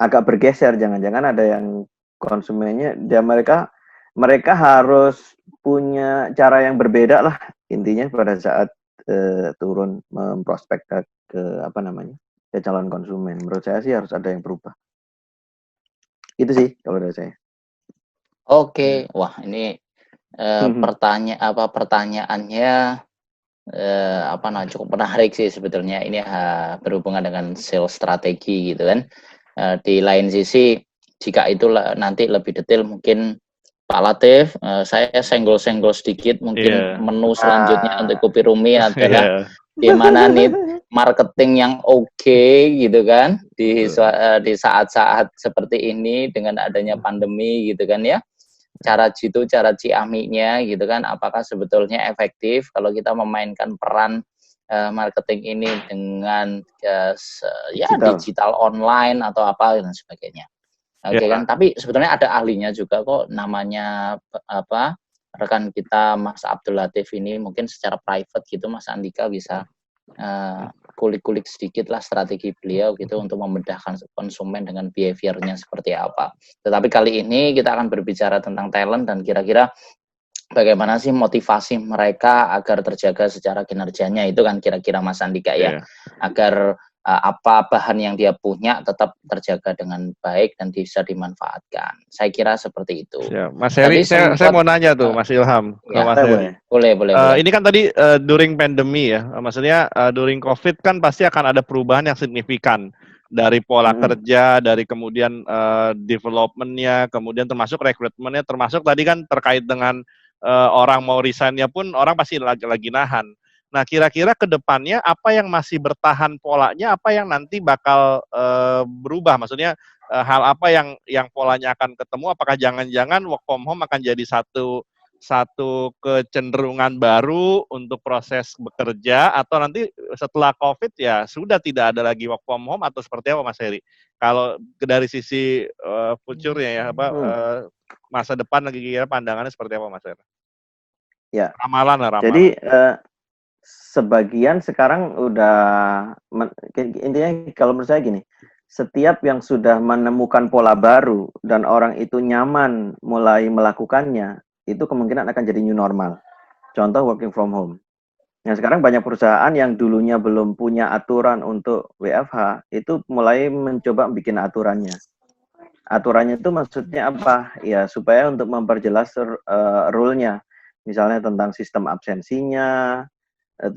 Agak bergeser, jangan-jangan ada yang konsumennya mereka harus punya cara yang berbeda lah intinya pada saat turun memprospek ke calon konsumen. Menurut saya sih harus ada yang berubah. Itu sih kalau dari saya. Oke, wah ini pertanyaannya cukup menarik sih sebetulnya. Ini berhubungan dengan sales strategi gitu kan. Di lain sisi jika itu nanti lebih detail mungkin Pak Latif, saya senggol-senggol sedikit mungkin menu selanjutnya untuk Kopi Rumi adalah gimana nih marketing yang oke gitu kan di saat-saat seperti ini dengan adanya pandemi gitu kan ya. Cara ciamiknya gitu kan, apakah sebetulnya efektif kalau kita memainkan peran marketing ini dengan digital online atau apa dan sebagainya. Oke kan, tapi sebetulnya ada ahlinya juga kok, namanya rekan kita Mas Abdul Latif ini, mungkin secara private gitu Mas Andika bisa kulik-kulik sedikit lah strategi beliau gitu untuk memudahkan konsumen dengan behaviornya seperti apa. Tetapi kali ini kita akan berbicara tentang talent dan kira-kira bagaimana sih motivasi mereka agar terjaga secara kinerjanya, itu kan kira-kira Mas Andika ya, agar apa bahan yang dia punya tetap terjaga dengan baik dan bisa dimanfaatkan. Saya kira seperti itu. Mas Heri, saya mau nanya tuh Mas Ilham. Mas Heri. Boleh. Ini kan tadi during pandemi ya, maksudnya during COVID kan pasti akan ada perubahan yang signifikan dari pola kerja, dari kemudian development-nya, kemudian termasuk rekrutmennya, termasuk tadi kan terkait dengan orang mau resign-nya pun orang pasti lagi nahan. Nah, kira-kira ke depannya apa yang masih bertahan polanya, apa yang nanti bakal berubah? Maksudnya hal apa yang polanya akan ketemu? Apakah jangan-jangan work from home akan jadi satu kecenderungan baru untuk proses bekerja, atau nanti setelah COVID ya sudah tidak ada lagi work from home, atau seperti apa Mas Heri? Kalau dari sisi future-nya ya, masa depan lagi kira pandangannya seperti apa Mas Heri? Ya. Ramalan. Jadi sebagian sekarang udah intinya kalau menurut saya gini, setiap yang sudah menemukan pola baru dan orang itu nyaman mulai melakukannya, itu kemungkinan akan jadi new normal. Contoh working from home. Nah, sekarang banyak perusahaan yang dulunya belum punya aturan untuk WFH, itu mulai mencoba bikin aturannya. Aturannya itu maksudnya apa? Ya, supaya untuk memperjelas rule-nya. Misalnya tentang sistem absensinya,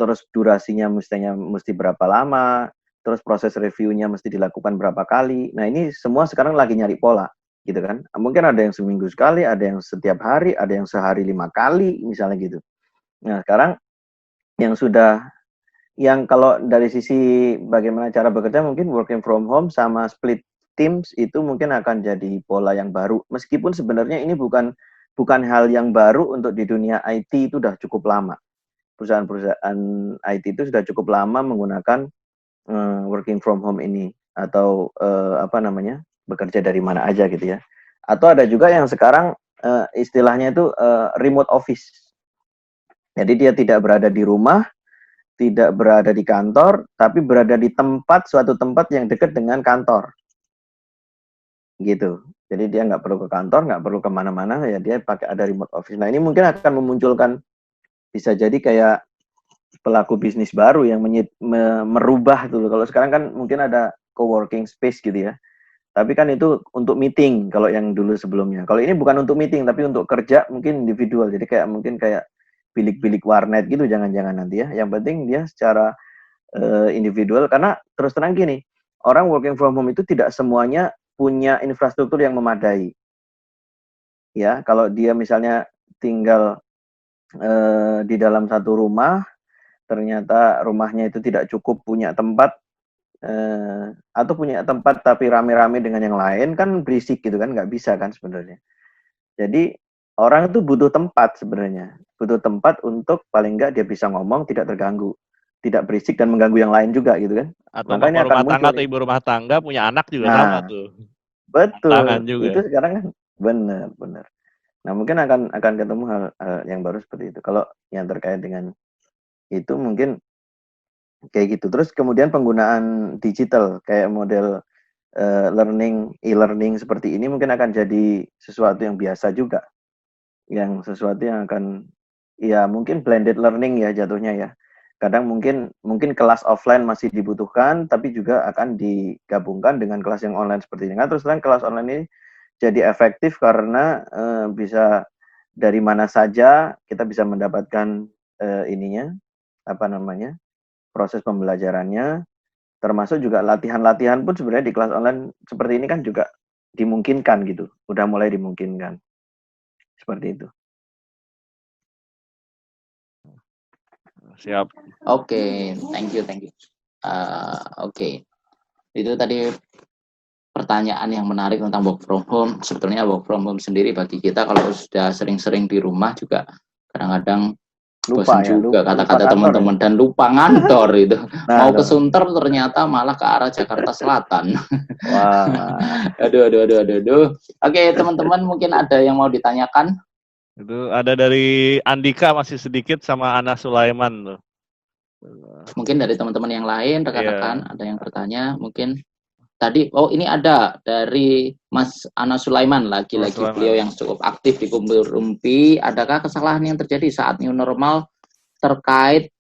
terus durasinya mesti berapa lama, terus proses reviewnya mesti dilakukan berapa kali. Nah, ini semua sekarang lagi nyari pola, gitu kan. Mungkin ada yang seminggu sekali, ada yang setiap hari, ada yang sehari 5 kali, misalnya gitu. Nah, sekarang yang kalau dari sisi bagaimana cara bekerja, mungkin working from home sama split teams itu mungkin akan jadi pola yang baru. Meskipun sebenarnya ini bukan hal yang baru untuk di dunia IT, itu sudah cukup lama. Perusahaan-perusahaan IT itu sudah cukup lama menggunakan working from home ini, atau bekerja dari mana aja gitu ya. Atau ada juga yang sekarang istilahnya itu remote office. Jadi dia tidak berada di rumah, tidak berada di kantor, tapi berada di suatu tempat yang dekat dengan kantor. Gitu. Jadi dia nggak perlu ke kantor, nggak perlu kemana-mana, ya dia pakai ada remote office. Nah, ini mungkin akan memunculkan, bisa jadi kayak pelaku bisnis baru yang merubah tuh. Kalau sekarang kan mungkin ada co-working space gitu ya. Tapi kan itu untuk meeting kalau yang dulu sebelumnya. Kalau ini bukan untuk meeting, tapi untuk kerja mungkin individual. Jadi mungkin kayak bilik-bilik warnet gitu, jangan-jangan nanti ya. Yang penting dia secara individual, karena terus terang gini, orang working from home itu tidak semuanya punya infrastruktur yang memadai. Ya, kalau dia misalnya tinggal di dalam satu rumah, ternyata rumahnya itu tidak cukup punya tempat, atau punya tempat tapi rame-rame dengan yang lain, kan berisik gitu kan, nggak bisa kan sebenarnya. Jadi orang itu butuh tempat sebenarnya, butuh tempat untuk paling nggak dia bisa ngomong tidak terganggu, tidak berisik dan mengganggu yang lain juga gitu kan. Atau Makanya bapak akan rumah tangga muncul atau ibu rumah tangga punya anak juga sama Nah, tuh. Tantangan betul. juga. Itu sekarang kan benar. Nah, mungkin akan ketemu hal yang baru seperti itu. Kalau yang terkait dengan itu mungkin kayak gitu. Terus kemudian penggunaan digital kayak model e-learning seperti ini mungkin akan jadi sesuatu yang biasa juga. Yang sesuatu yang akan, ya mungkin blended learning ya jatuhnya ya. Kadang mungkin kelas offline masih dibutuhkan, tapi juga akan digabungkan dengan kelas yang online seperti ini. Nah, terus terang kelas online ini jadi efektif karena bisa dari mana saja kita bisa mendapatkan proses pembelajarannya, termasuk juga latihan-latihan pun sebenarnya di kelas online seperti ini kan juga dimungkinkan gitu, udah mulai dimungkinkan seperti itu. Siap. Oke, thank you. Oke. Itu tadi pertanyaan yang menarik tentang work from home. Sebetulnya work from home sendiri bagi kita kalau sudah sering-sering di rumah juga kadang-kadang bosan juga kata-kata teman-teman dan lupa ngantor itu. Mau ke Sunter ternyata malah ke arah Jakarta Selatan. Wah. Aduh. Oke, teman-teman mungkin ada yang mau ditanyakan? Itu ada dari Andika masih sedikit sama Ana Sulaiman tuh. Mungkin dari teman-teman yang lain, rekan-rekan ada yang bertanya mungkin. Tadi, ini ada dari Mas Ana Sulaiman, lagi-lagi beliau yang cukup aktif di Kumpul Rumpi. Adakah kesalahan yang terjadi saat new normal terkait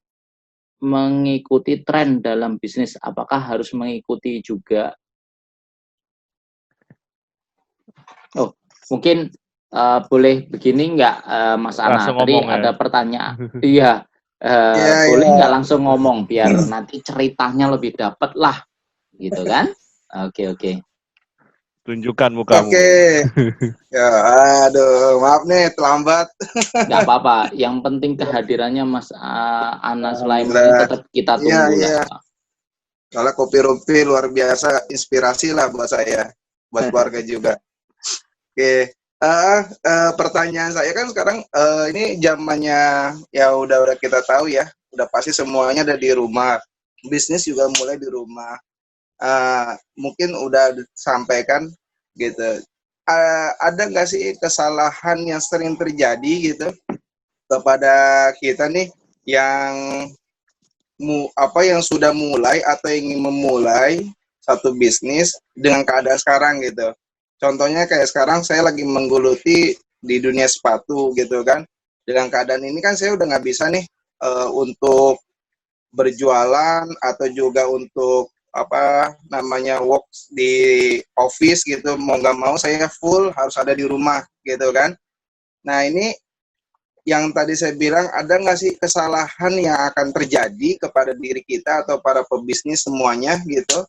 mengikuti tren dalam bisnis? Apakah harus mengikuti juga? Oh, mungkin boleh begini nggak, Mas Ana? Tadi ada pertanyaan. Iya, boleh nggak langsung ngomong biar nanti ceritanya lebih dapat lah, gitu kan? Oke. Tunjukkan mukamu. Oke. Ya, aduh, maaf nih terlambat. Nggak apa-apa. Yang penting kehadirannya Mas Ana Sulaiman ini tetap kita tunggu lah. Kalau Kopi Rumpi luar biasa, inspirasi lah buat saya, buat keluarga juga. Oke. Pertanyaan saya kan sekarang ini zamannya ya udah kita tahu ya, udah pasti semuanya ada di rumah. Bisnis juga mulai di rumah. Mungkin udah disampaikan gitu. Ada nggak sih kesalahan yang sering terjadi gitu kepada kita nih yang yang sudah mulai atau ingin memulai satu bisnis dengan keadaan sekarang gitu. Contohnya kayak sekarang saya lagi menggeluti di dunia sepatu gitu kan. Dengan keadaan ini kan saya udah nggak bisa nih untuk berjualan atau juga untuk apa namanya work di office gitu. Mau nggak mau saya full harus ada di rumah gitu kan. Nah ini yang tadi saya bilang, ada nggak sih kesalahan yang akan terjadi kepada diri kita atau para pebisnis semuanya gitu,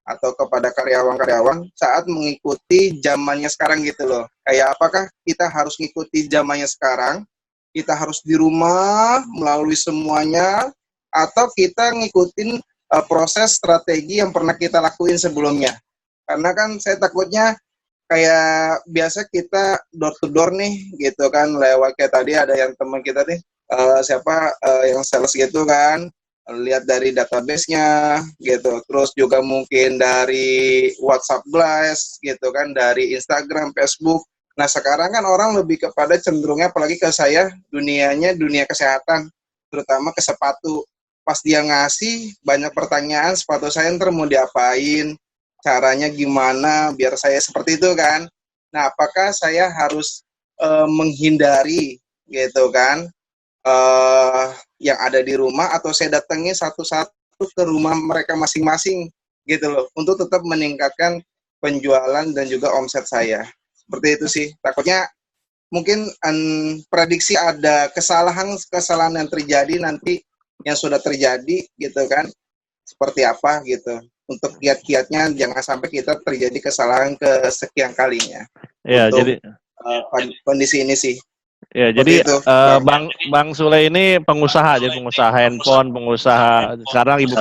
atau kepada karyawan-karyawan saat mengikuti zamannya sekarang gitu loh. Kayak apakah kita harus mengikuti zamannya sekarang, kita harus di rumah melalui semuanya, atau kita ngikutin proses strategi yang pernah kita lakuin sebelumnya. Karena kan saya takutnya kayak biasa kita door to door nih gitu kan, lewat kayak tadi ada yang teman kita nih yang sales gitu kan, lihat dari database-nya gitu, terus juga mungkin dari WhatsApp Blast gitu kan, dari Instagram, Facebook. Nah sekarang kan orang lebih kepada cenderungnya, apalagi ke saya, dunianya dunia kesehatan, terutama ke sepatu. Pas dia ngasih banyak pertanyaan, sepatu saya ntar mau diapain, caranya gimana biar saya seperti itu kan. Nah, apakah saya harus menghindari gitu kan yang ada di rumah, atau saya datangi satu-satu ke rumah mereka masing-masing gitu loh, untuk tetap meningkatkan penjualan dan juga omset saya. Seperti itu sih. Takutnya mungkin prediksi ada kesalahan yang terjadi nanti, yang sudah terjadi gitu kan, seperti apa gitu. Untuk kiat-kiatnya jangan sampai kita terjadi kesalahan kesekian kalinya. Ya, untuk jadi kondisi ini sih. ya, Seperti jadi itu, Bang Sule ini pengusaha, jadi pengusaha handphone, pengusaha sekarang ibu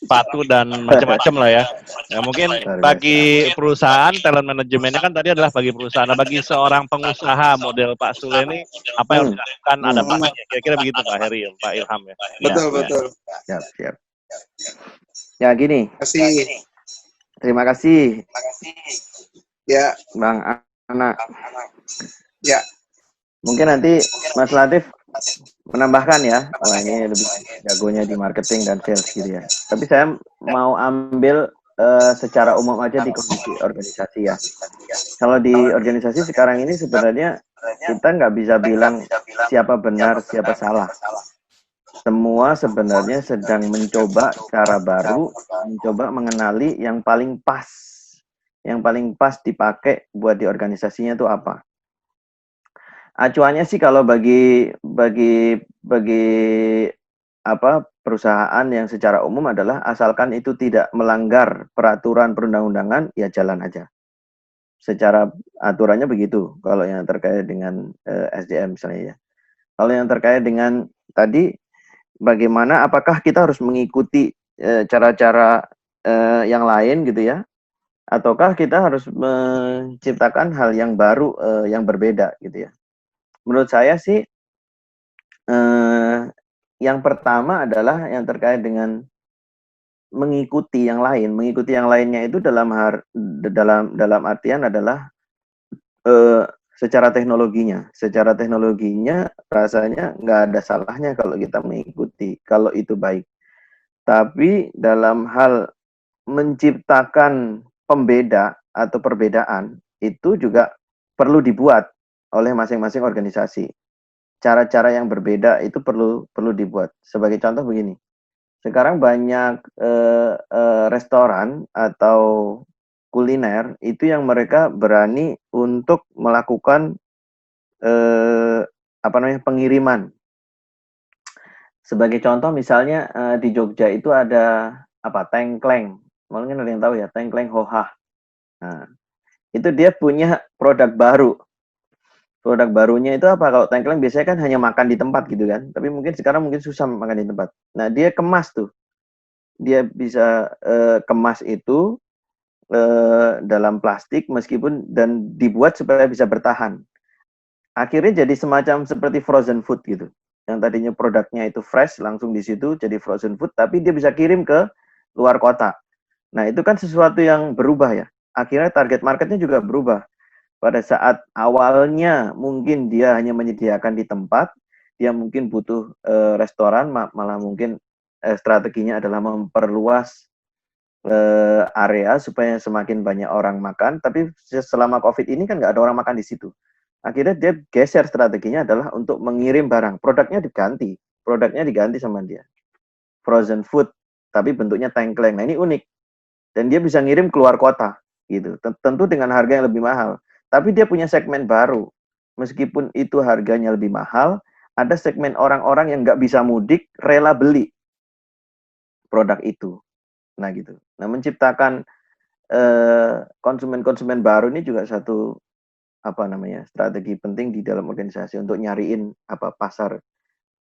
sepatu dan macam-macam lah ya. Ya mungkin bagi perusahaan talent manajemennya kan tadi adalah bagi perusahaan. Nah, bagi seorang pengusaha model Pak Sule ini apa yang harus dilakukan adaptasinya? Kira-kira begitu Pak Heri, Pak Ilham ya. betul betul. Siap. Ya gini, terima kasih Ya, Bang Anak. ya. Mungkin nanti Mas Latif menambahkan ya, wah ini lebih jagonya di marketing dan sales gitu ya. Tapi saya mau ambil secara umum aja di kondisi organisasi ya. Kalau di organisasi sekarang ini sebenarnya kita nggak bisa bilang siapa benar, siapa salah. Semua sebenarnya sedang mencoba cara baru, mencoba mengenali yang paling pas. Yang paling pas dipakai buat di organisasinya itu apa. Acuannya sih kalau bagi perusahaan yang secara umum adalah asalkan itu tidak melanggar peraturan perundang-undangan, ya jalan aja. Secara aturannya begitu kalau yang terkait dengan SDM misalnya ya. Kalau yang terkait dengan tadi bagaimana, apakah kita harus mengikuti cara-cara yang lain gitu ya, ataukah kita harus menciptakan hal yang baru yang berbeda gitu ya. Menurut saya sih yang pertama adalah yang terkait dengan mengikuti yang lain. Mengikuti yang lainnya itu dalam artian adalah secara teknologinya. Secara teknologinya rasanya nggak ada salahnya kalau kita mengikuti, kalau itu baik. Tapi dalam hal menciptakan pembeda atau perbedaan, itu juga perlu dibuat oleh masing-masing organisasi. Cara-cara yang berbeda itu perlu dibuat. Sebagai contoh begini, sekarang banyak restoran atau kuliner itu yang mereka berani untuk melakukan pengiriman. Sebagai contoh misalnya di Jogja itu ada tengkleng. Mungkin ada yang tahu ya, tengkleng Hoha. Nah, itu dia punya produk baru. Produk barunya itu apa? Kalau tengkleng biasanya kan hanya makan di tempat gitu kan. Tapi sekarang susah makan di tempat. Nah, dia kemas tuh. Dia bisa kemas itu dalam plastik meskipun, dan dibuat supaya bisa bertahan. Akhirnya jadi semacam seperti frozen food gitu. Yang tadinya produknya itu fresh langsung di situ jadi frozen food, tapi dia bisa kirim ke luar kota. Nah, itu kan sesuatu yang berubah ya. Akhirnya target marketnya juga berubah. Pada saat awalnya mungkin dia hanya menyediakan di tempat, dia mungkin butuh restoran, malah mungkin strateginya adalah memperluas area supaya semakin banyak orang makan, tapi selama COVID ini kan nggak ada orang makan di situ. Akhirnya dia geser, strateginya adalah untuk mengirim barang. Produknya diganti sama dia. Frozen food, tapi bentuknya tengkleng. Nah, ini unik. Dan dia bisa ngirim keluar kota, gitu. Tentu dengan harga yang lebih mahal. Tapi dia punya segmen baru. Meskipun itu harganya lebih mahal, ada segmen orang-orang yang nggak bisa mudik, rela beli produk itu. Nah, gitu. Nah, menciptakan konsumen-konsumen baru ini juga satu strategi penting di dalam organisasi untuk nyariin pasar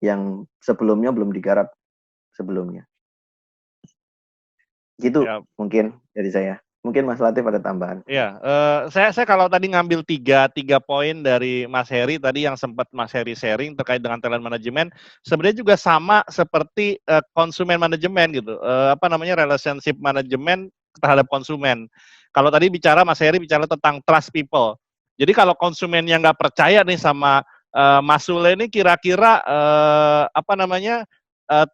yang sebelumnya belum digarap sebelumnya. Gitu Ya. mungkin dari saya. Mungkin Mas Latif ada tambahan. Ya, saya kalau tadi ngambil tiga poin dari Mas Heri tadi yang sempat Mas Heri sharing terkait dengan talent management, sebenarnya juga sama seperti konsumen manajemen gitu, relationship management terhadap konsumen. Kalau tadi Mas Heri bicara tentang trust people. Jadi kalau konsumen yang nggak percaya nih sama Mas Sule ini kira-kira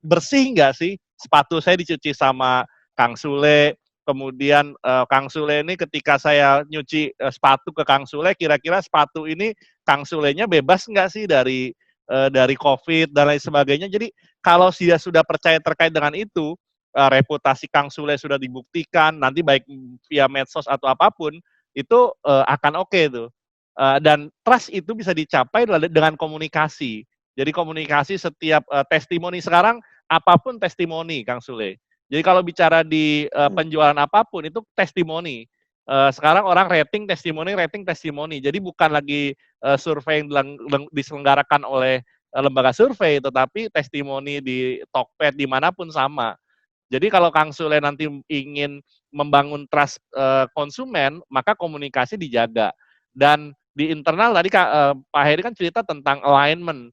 bersih nggak sih sepatu saya dicuci sama Kang Sule. Kemudian Kang Sule ini ketika saya nyuci sepatu ke Kang Sule, kira-kira sepatu ini Kang Sulenya bebas nggak sih dari COVID dan lain sebagainya. Jadi kalau dia sudah percaya terkait dengan itu, reputasi Kang Sule sudah dibuktikan, nanti baik via medsos atau apapun, itu akan oke tuh. Dan trust itu bisa dicapai dengan komunikasi. Jadi komunikasi setiap testimoni sekarang, apapun testimoni Kang Sule. Jadi kalau bicara di penjualan apapun itu testimoni. Sekarang orang rating testimoni. Jadi bukan lagi survei yang diselenggarakan oleh lembaga survei, tetapi testimoni di Tokped dimanapun sama. Jadi kalau Kang Sule nanti ingin membangun trust konsumen, maka komunikasi dijaga. Dan di internal tadi Pak Heri kan cerita tentang alignment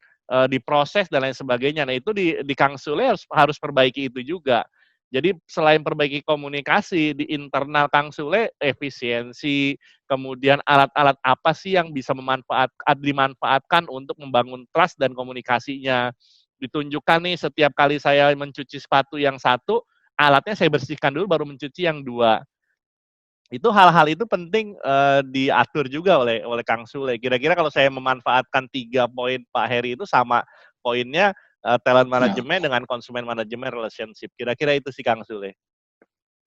di proses dan lain sebagainya. Nah itu di Kang Sule harus perbaiki itu juga. Jadi selain perbaiki komunikasi di internal Kang Sule, efisiensi, kemudian alat-alat apa sih yang bisa dimanfaatkan untuk membangun trust dan komunikasinya. Ditunjukkan nih setiap kali saya mencuci sepatu yang satu, alatnya saya bersihkan dulu baru mencuci yang dua. Itu hal-hal itu penting diatur juga oleh Kang Sule. Kira-kira kalau saya memanfaatkan 3 poin Pak Heri itu sama poinnya talent management dengan konsumen management relationship. Kira-kira itu sih Kang Sule.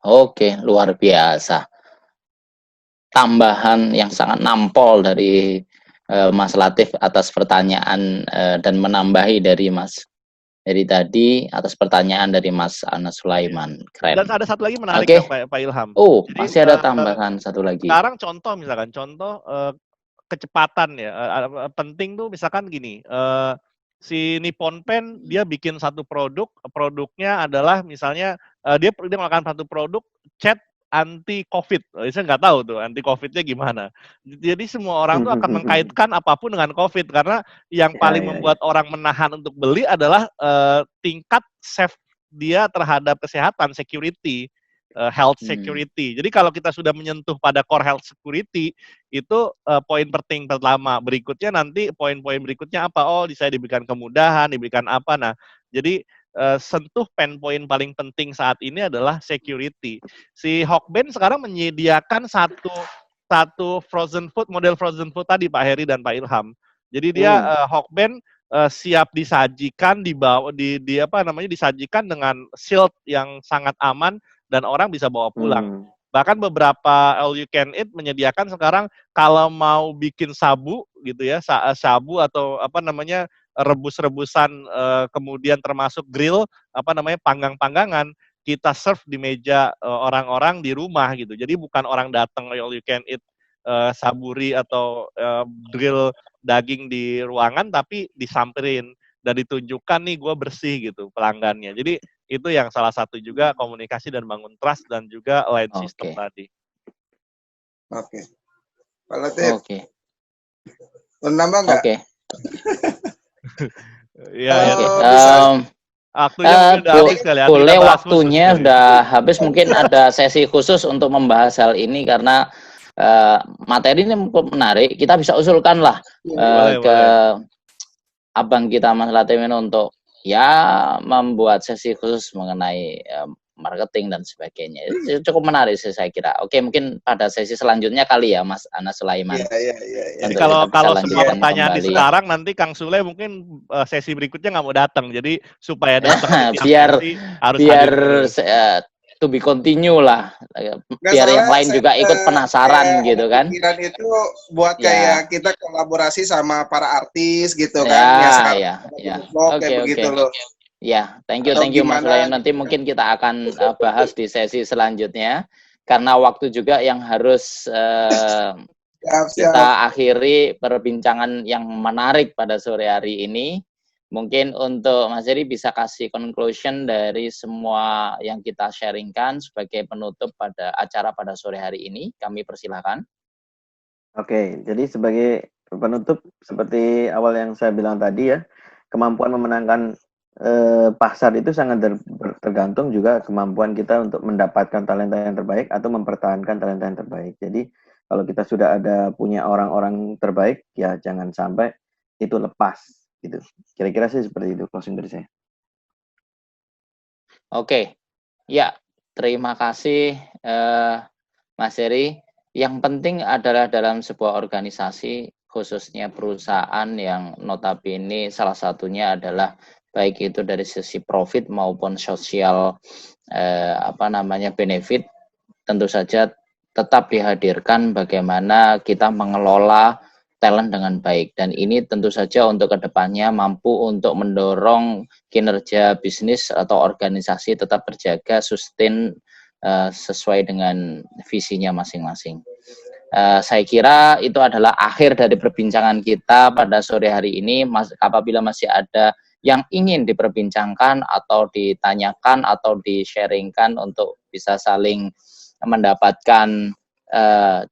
Oke, luar biasa. Tambahan yang sangat nampol dari Mas Latif atas pertanyaan dan menambahi dari Mas Heri tadi atas pertanyaan dari Mas Anas Sulaiman. Keren. Dan ada satu lagi menarik Pak Ilham. Oh, jadi, masih ada tambahan satu lagi. Sekarang contoh kecepatan ya. Penting tuh misalkan gini, si Nippon Pen dia bikin satu produknya adalah misalnya dia melakukan satu produk cat anti COVID. Saya nggak tahu tuh anti COVID-nya gimana. Jadi semua orang tuh akan mengkaitkan apapun dengan COVID karena yang paling membuat orang menahan untuk beli adalah tingkat safe dia terhadap kesehatan, security, health security. Jadi kalau kita sudah menyentuh pada core health security, itu poin penting pertama. Berikutnya nanti poin-poin berikutnya apa? Oh, saya diberikan kemudahan, diberikan apa. Nah, jadi sentuh poin paling penting saat ini adalah security. Si Hokben sekarang menyediakan satu frozen food, model frozen food tadi Pak Heri dan Pak Ilham. Jadi dia Hokben siap disajikan disajikan dengan shield yang sangat aman dan orang bisa bawa pulang. Bahkan beberapa all you can eat menyediakan sekarang kalau mau bikin sabu gitu ya, sabu atau rebus-rebusan kemudian termasuk grill panggang-panggangan, kita serve di meja orang-orang di rumah gitu. Jadi bukan orang datang all you can eat saburi atau grill daging di ruangan, tapi disamperin dan ditunjukkan nih gue bersih gitu pelanggannya. Jadi itu yang salah satu juga komunikasi dan bangun trust dan juga line system tadi. Oke. Pak Latif. Oke. Menambah nggak? Oke. Iya. Waktunya udah habis kali ya. Boleh, waktunya sudah habis. Mungkin ada sesi khusus untuk membahas hal ini karena materi ini menarik. Kita bisa usulkan lah ke abang kita Mas Latif untuk ya membuat sesi khusus mengenai marketing dan sebagainya. Itu cukup menarik sih saya kira. Oke, mungkin pada sesi selanjutnya kali ya Mas Anas Sulaiman. Iya, iya, iya. Jadi Untuk kita bisa kalau semua lanjutkan pertanyaan di kembali. sekarang, nanti Kang Sule mungkin sesi berikutnya nggak mau datang. Jadi supaya datang di tiap biar sesi harus hadir terus. to be continue lah. Nggak, Biar yang soalnya lain saya juga ikut penasaran kayak gitu ada kan. pikiran itu buat Ya. kayak kita kolaborasi sama para artis gitu kan. Ya, Ya sekarang ya, ada ya. vlog Oke, kayak begitu loh. Ya, thank Atau you Mas gimana Sulaiman. Nanti gitu. mungkin kita akan bahas di sesi selanjutnya. Karena waktu juga yang harus Siap. kita akhiri perbincangan yang menarik pada sore hari ini. Mungkin untuk Mas Heri bisa kasih conclusion dari semua yang kita sharingkan sebagai penutup pada acara pada sore hari ini. Kami persilahkan. Oke, jadi sebagai penutup seperti awal yang saya bilang tadi ya, kemampuan memenangkan pasar itu sangat tergantung juga kemampuan kita untuk mendapatkan talenta yang terbaik atau mempertahankan talenta yang terbaik. Jadi kalau kita sudah ada punya orang-orang terbaik, ya jangan sampai itu lepas gitu. Kira-kira sih seperti itu closing dari saya. Oke, ya terima kasih Mas Heri. Yang penting adalah dalam sebuah organisasi, khususnya perusahaan yang notabene salah satunya adalah baik itu dari sisi profit maupun sosial benefit, tentu saja tetap dihadirkan bagaimana kita mengelola talent dengan baik, dan ini tentu saja untuk kedepannya mampu untuk mendorong kinerja bisnis atau organisasi tetap terjaga sustain sesuai dengan visinya masing-masing. Saya kira itu adalah akhir dari perbincangan kita pada sore hari ini. Apabila masih ada yang ingin diperbincangkan atau ditanyakan atau di-sharingkan untuk bisa saling mendapatkan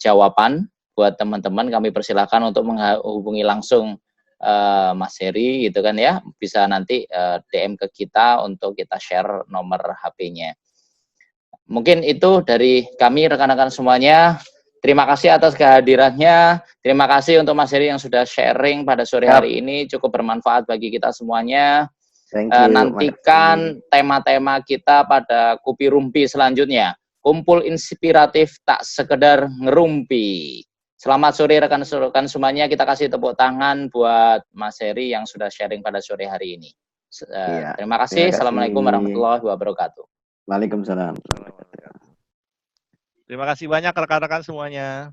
jawaban buat teman-teman, kami persilakan untuk menghubungi langsung Mas Heri gitu kan ya. Bisa nanti DM ke kita untuk kita share nomor HP-nya. Mungkin itu dari kami rekan-rekan semuanya. Terima kasih atas kehadirannya. Terima kasih untuk Mas Heri yang sudah sharing pada sore hari ini. Cukup bermanfaat bagi kita semuanya. Nantikan tema-tema kita pada Kupi Rumpi selanjutnya. Kumpul inspiratif tak sekedar ngerumpi. Selamat sore rekan-rekan semuanya. Kita kasih tepuk tangan buat Mas Heri yang sudah sharing pada sore hari ini. Terima kasih. Assalamualaikum warahmatullahi wabarakatuh. Waalaikumsalam. Terima kasih banyak rekan-rekan semuanya.